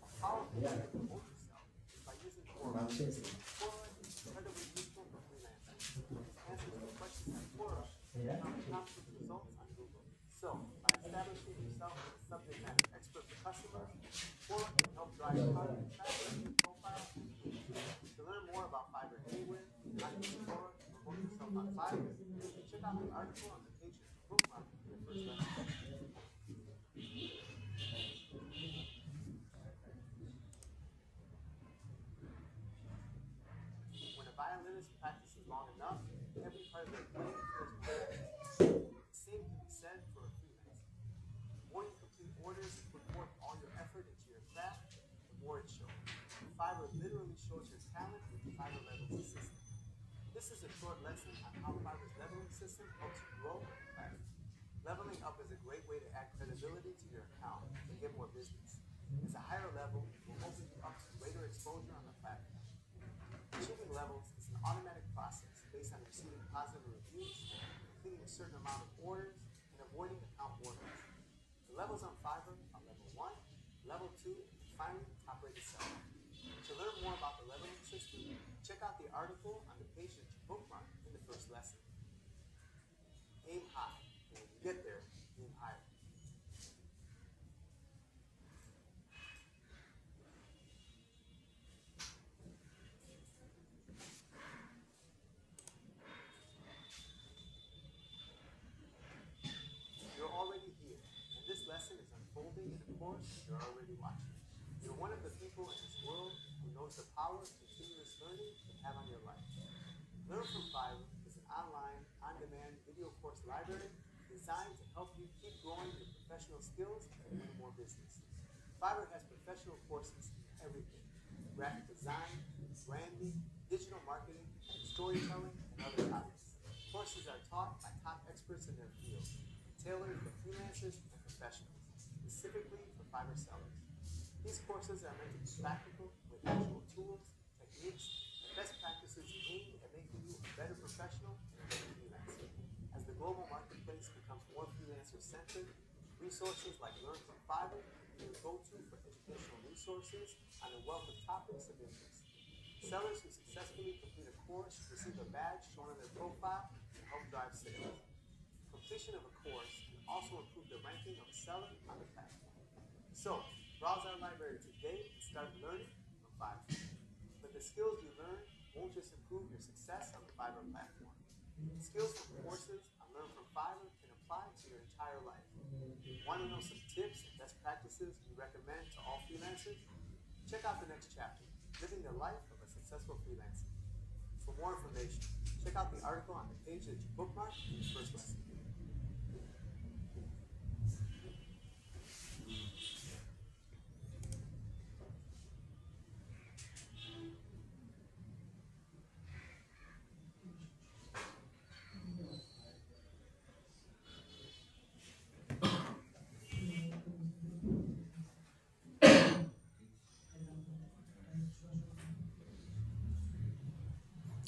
A powerful way to promote yourself is by using Quora. Quora is incredibly useful for freelancers. Answers to questions on Quora and top results on Google. So, by establishing yourself as a subject matter expert for customers, Quora can help drive content traffic to your profile. To learn more about Fiverr Anywhere and how to use Quora to promote yourself on Fiverr, check out the article on the pages bookmark in your first lesson. When a violinist practices long enough, entire their brain feels more. The same can be said for a freelancer. The more you complete orders and put forth all your effort into your craft, the more it shows. Fiverr literally shows your talent with the Fiverr leveling system. This is a short lesson on how Fiverr's leveling system helps you grow your platform. Leveling up is a great way to add credibility to your account and get more business. As a higher level will open you up to greater exposure on the platform. Achieving levels is an automatic process based on receiving positive reviews, completing a certain amount of orders, and avoiding account boredoms. The levels on Fiverr are level 1, level 2, and finally, top-rated seller. To learn more about the leveling system, check out the article on the page that you bookmark in the first lesson. Aim high, and when you get there, aim higher. You're already here, and this lesson is unfolding in a course you're already watching. You're one of the people in this world who knows the power of continuous learning can have on your life. Learn from Fiverr is an online, on-demand video course library designed to help you keep growing your professional skills and win more business. Fiverr has professional courses in everything: graphic design, branding, digital marketing, storytelling, and other topics. Courses are taught by top experts in their field, tailored for freelancers and professionals, specifically for Fiverr sellers. These courses are meant to be practical with actual tools, techniques, and best practices aimed at making you a better professional and a better freelancer. As the global marketplace becomes more freelancer-centered, resources like Learn from Fiverr are your go-to for educational resources on a wealth of topics of interest. Sellers who successfully complete a course receive a badge shown on their profile to help drive sales. Completion of a course can also improve the ranking of a seller on the platform. So, browse our library today and start learning from Fiverr. But the skills you learn won't just improve your success on the Fiverr platform. Skills from courses on Learn from Fiverr can apply to your entire life. Want to know some tips and best practices we recommend to all freelancers? Check out the next chapter, Living the Life of a Successful Freelancer. For more information, check out the article on the page that you bookmarked in the first lesson.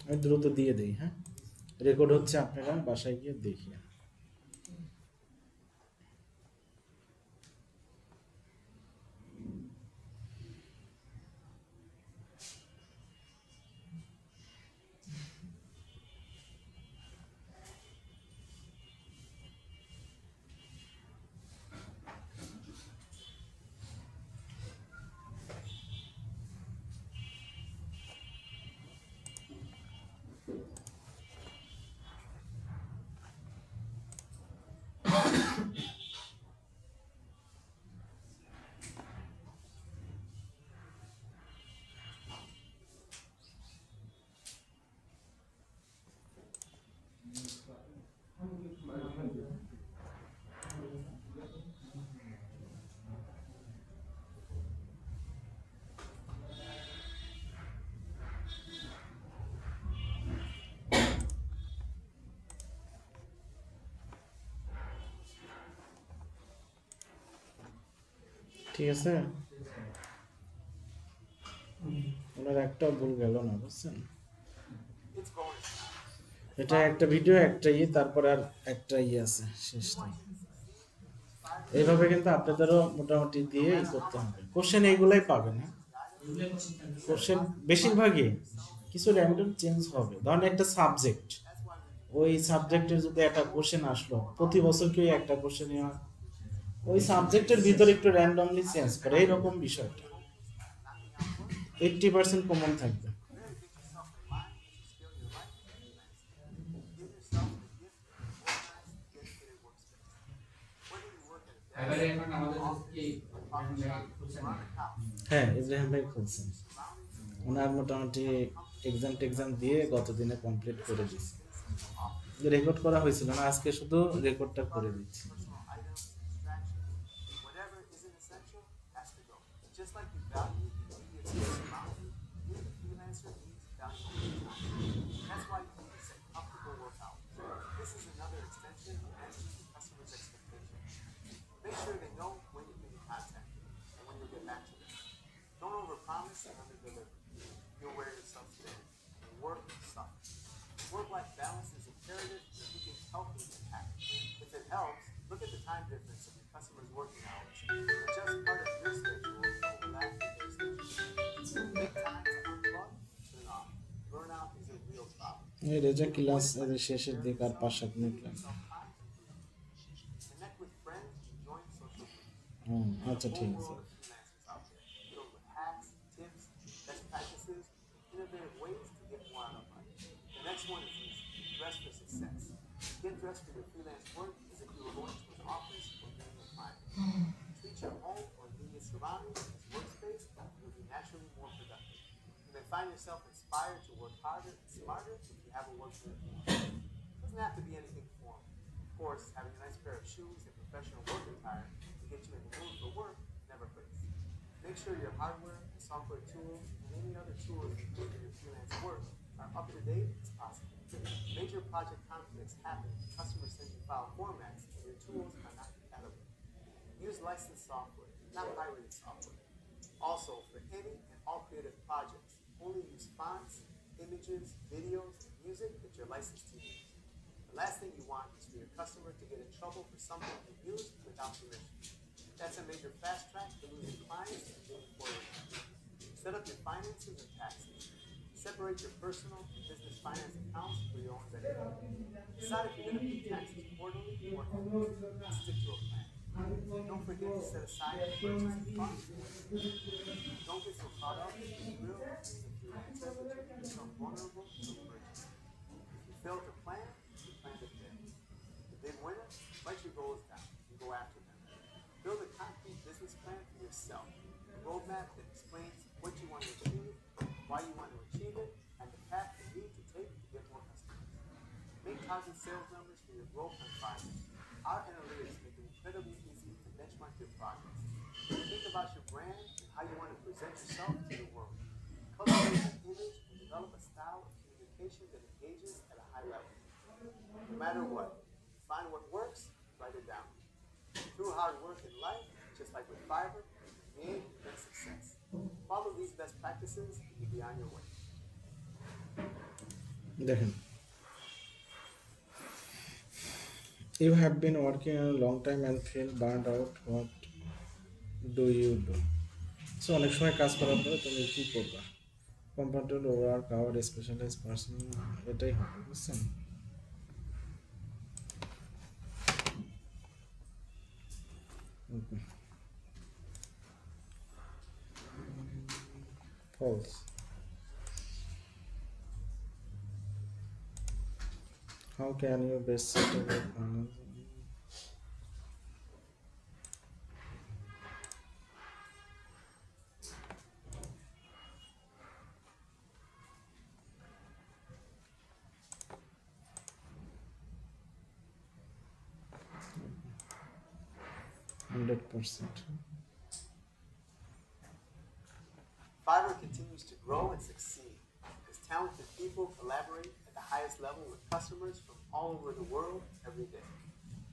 আমি দ্রুত দিয়ে দিই, হ্যাঁ, record হচ্ছে, আপনারা বাসায় গিয়ে দেখিয়ে। ঠিক আছে, ওনার একটা ভুল গেল না, বুঝছেন? এটা একটা ভিডিও, একটা তারপরে আর একটা আছে শেষ নাই। এইভাবে কিন্তু আপনাদেরও মোটামুটি দিয়ে করতে হবে। কোশ্চেন এইগুলাই পাবেন, হ্যাঁ, কোশ্চেন বেশিরভাগই কিছু র্যান্ডম চেঞ্জ হবে। ধরেন একটা সাবজেক্ট, ওই সাবজেক্টের যদি একটা কোশ্চেন আসলো, প্রতি বছর কি একটা কোশ্চেন হয়, ওই সাবজেক্টের ভিতরে একটু র্যান্ডমলি চেঞ্জ করে, এইরকম বিষয়টা 80% কমন থাকবে। হ্যাঁ, ইব্রাহিম ভাই খুলছেন, ওনার মোটামুটি এক্সাম দিয়ে গত দিনে কমপ্লিট করে দিয়েছে। রেকর্ড করা হয়েছিল না, আজকে শুধু রেকর্ডটা করে দিচ্ছি। Personal items, distractions, whatever isn't essential has to go. Just like you value the immediate space around you, being a freelancer means valuing your time. That's why you need to set comfortable work hours. This is another extension of managing the customer's expectations. Make sure they know when you can be contacted and when you'll get back to them. Don't overpromise and underdeliver. You'll wear yourself thin and work sucks. Work-life balance is imperative for keeping healthy and happy. If it helps, look at the time difference of your customers' working hours and adjust part of your schedule to overlap with their schedule. Make time to unplug and turn off. Burnout is a real problem. এই Reza class শেষের দিকে আর 5-7 minute লাগে। Connect with friends and join social groups. আচ্ছা There's a ঠিক whole আছে। world of freelancers out there, filled with hacks, tips, best practices, and innovative ways to get more out of life. The next one is easy. Dress for success. Get dressed for your freelance work as if you were going to an office or meeting a client. Treat your home or immediate surroundings as workspace, and you'll be naturally more productive. You may find yourself inspired to work harder and smarter if you have a work uniform. It doesn't have to be anything formal. Of course, having a nice pair of shoes and professional work attire to get you in the mood for work never hurts. Make sure your hardware and software tools and any other tools you use for your freelance work are up to date as possible. Major project conflicts happen when customers send you file formats and your tools are not compatible. Use licensed software, not pirated software. Also, for any and all creative projects, only use fonts, images, videos, and music that you're licensed to use. The last thing you want is for your customer to get in trouble for something you used without permission. That's a major fast track to losing clients and being forward. Set up your finances and taxes. Separate your personal and business finance accounts for your own benefit. Decide if you're going to pay taxes quarterly or annually, and stick to a plan. Don't forget to set aside emergency funds. Don't get so caught up in the thrill of being a freelancer that you become vulnerable to emergency. If you fail to plan, you plan to fail. The big winner, write your goals down and go after them. Build a concrete business plan for yourself, a roadmap that explains what you want to achieve, why you want to achieve it, and the path you need to take to get more customers. Make target sales numbers for your growth on Fiverr. Our analytics make it incredibly easy to benchmark your progress. Think about your brand and how you want to present yourself to the world. Cultivate an image and develop a style of communication that engages at a high level. No matter what, find what works, write it down. Through hard work in life, just like with Fiverr, create and success. Follow these best practices and you'll be on your way. দেখেন, you have been working a long time and feel burned out. What do you do? So অনেক সময় কাজ করার পরে তুমি কি করবা? Compartment work hour specialize person, এটাই হবে, বুঝছেন? False. How can you best set up your finance? %. Fiverr continues to grow and succeed as talented people collaborate at the highest level with customers from all over the world every day.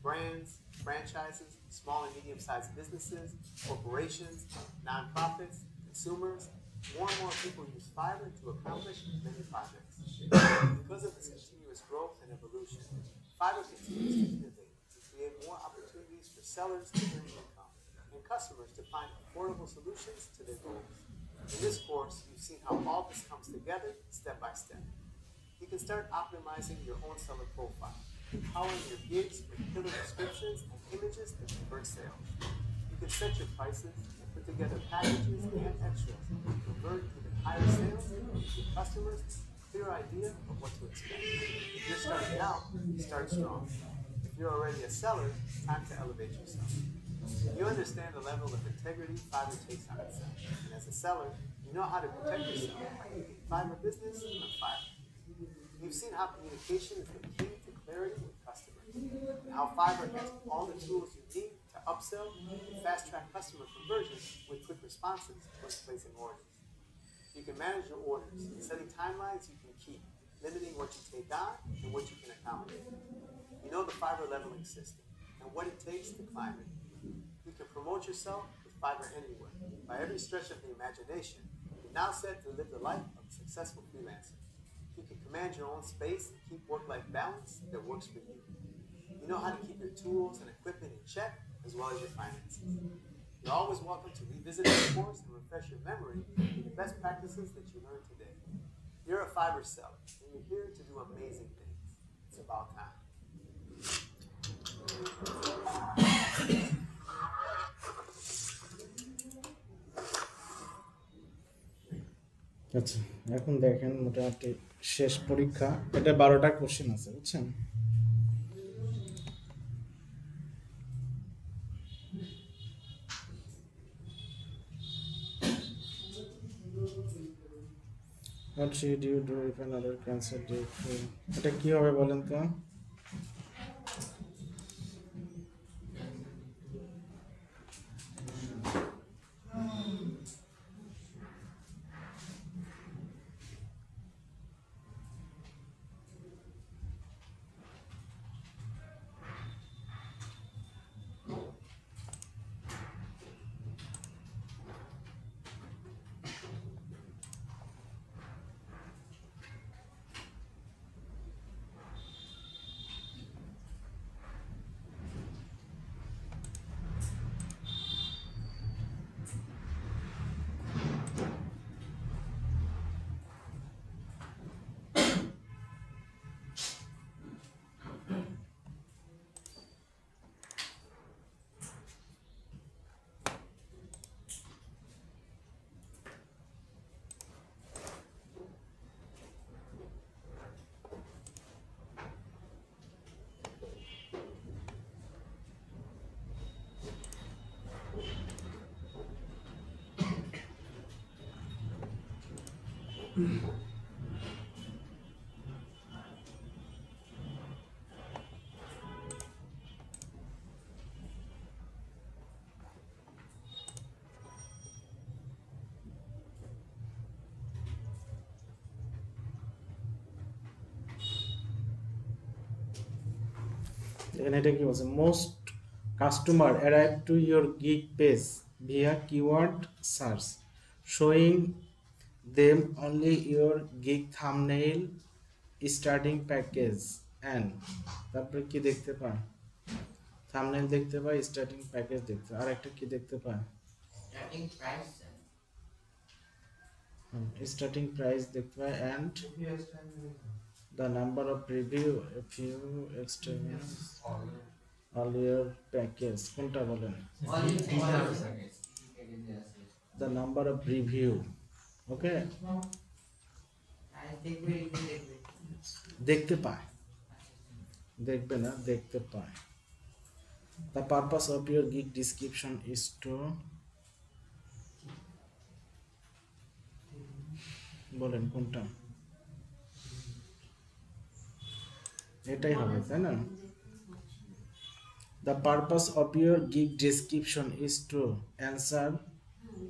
Brands, franchises, small and medium-sized businesses, corporations, nonprofits, consumers, more and more people use Fiverr to accomplish many projects. Because of this continuous growth and evolution, Fiverr continues to innovate and create more opportunities for sellers to earn income and customers to find affordable solutions to their goals. In this course, you've seen how all this comes together step by step. You can start optimizing your own seller profile, empowering your gigs with killer descriptions and images that convert sales. You can set your prices and put together packages and extras to convert even higher sales and give your customers a clear idea of what to expect. If you're starting out, start strong. If you're already a seller, time to elevate yourself. You understand the level of integrity Fiverr takes on itself. And as a seller, you know how to protect yourself by keeping Fiverr business on Fiverr. You've seen how communication is the key to clarity with customers, and how Fiverr has all the tools you need to upsell and fast-track customer conversion with quick responses when placing orders. You can manage your orders, setting timelines you can keep, limiting what you take on and what you can accommodate. You know the Fiverr leveling system and what it takes to climb it. You can promote yourself with Fiverr anywhere. By every stretch of the imagination, you're now set to live the life of a successful freelancer. You can command your own space and keep work-life balance that works for you. You know how to keep your tools and equipment in check as well as your finances. You're always welcome to revisit this course and refresh your memory with the best practices that you learned today. You're a Fiverr seller, and you're here to do amazing things. It's about time. আচ্ছা, এখন দেখেন মোটামুটি শেষ পরীক্ষা, এটা 12টা question আছে বুঝছেন। What should you do if an order cancel due to, এটা কি হবে বলেন তো? এখানে এটা কি বলছে, most customer arrive to your gig page via keyword search showing them only your gig thumbnail starting package and, তারপরে কি দেখতে পায়, থাম্বনেইল দেখতে পায়, স্টার্টিং প্যাকেজ দেখতে পায়, আর একটা কি দেখতে পায়, স্টার্টিং প্রাইস দেখতে পায় and the number of preview if you extend all your package কোনটা বলেন, the number of preview, ওকে দেখতে পায়, দেখবে না, দেখতে পায়। the purpose of your gig description is to, বলেন কোনটা, এটাই হবে তাই না। The purpose of your gig description is to answer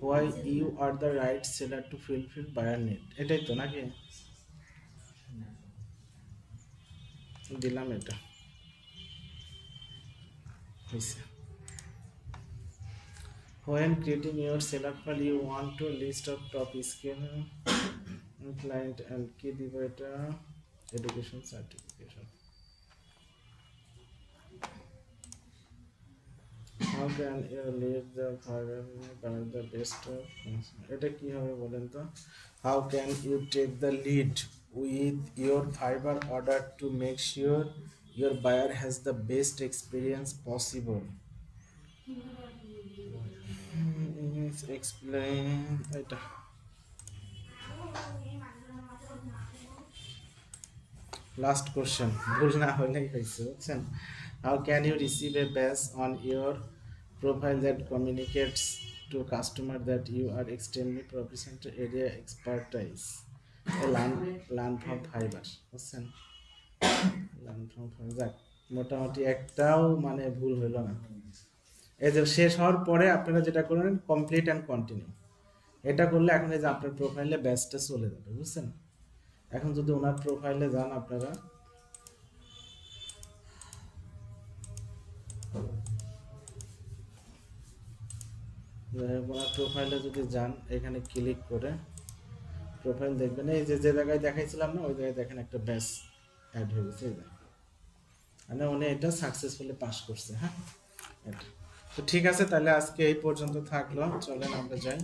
why you are the right seller to fulfill buyer need, এটাই তো নাকি, দিলাম এটা হইছে। When creating your seller file you want to list of top skill client and কি দিব এটা, education certification. How can you leave the Fiverr by the best of, এটা কি হবে বলেন তো, how can you take the lead with your Fiverr order to make sure your buyer has the best experience possible. Explain এটা last question, ভুল না হলেই হয়েছে বুঝছেন। How can you receive a badge on your profile that communicates to customer that you are extremely proficient area expertise? Learn from Fiverr বুঝছেন। যাক, মোটামুটি একটাও মানে ভুল হলো না। এই যে শেষ হওয়ার পরে আপনারা যেটা করবেন কমপ্লিট অ্যান্ড কন্টিনিউ, এটা করলে এখন এই যে আপনার প্রোফাইলে ব্যাচটা চলে যাবে, বুঝছেন? এখন যদি ওনার প্রোফাইলে যান আপনারা, ওনার প্রোফাইলে যদি যান, এখানে ক্লিক করে প্রোফাইল দেখবেন, এই যে যে জায়গায় দেখাইছিলাম না, ওই জায়গায় দেখেন একটা ব্যাচ অ্যাড হয়ে গেছে, এই যে মানে উনি এটা সাকসেসফুলি পাস করছে। হ্যাঁ, এটা তো ঠিক আছে, তাহলে আজকে এই পর্যন্ত থাকলো, চলেন আমরা যাই।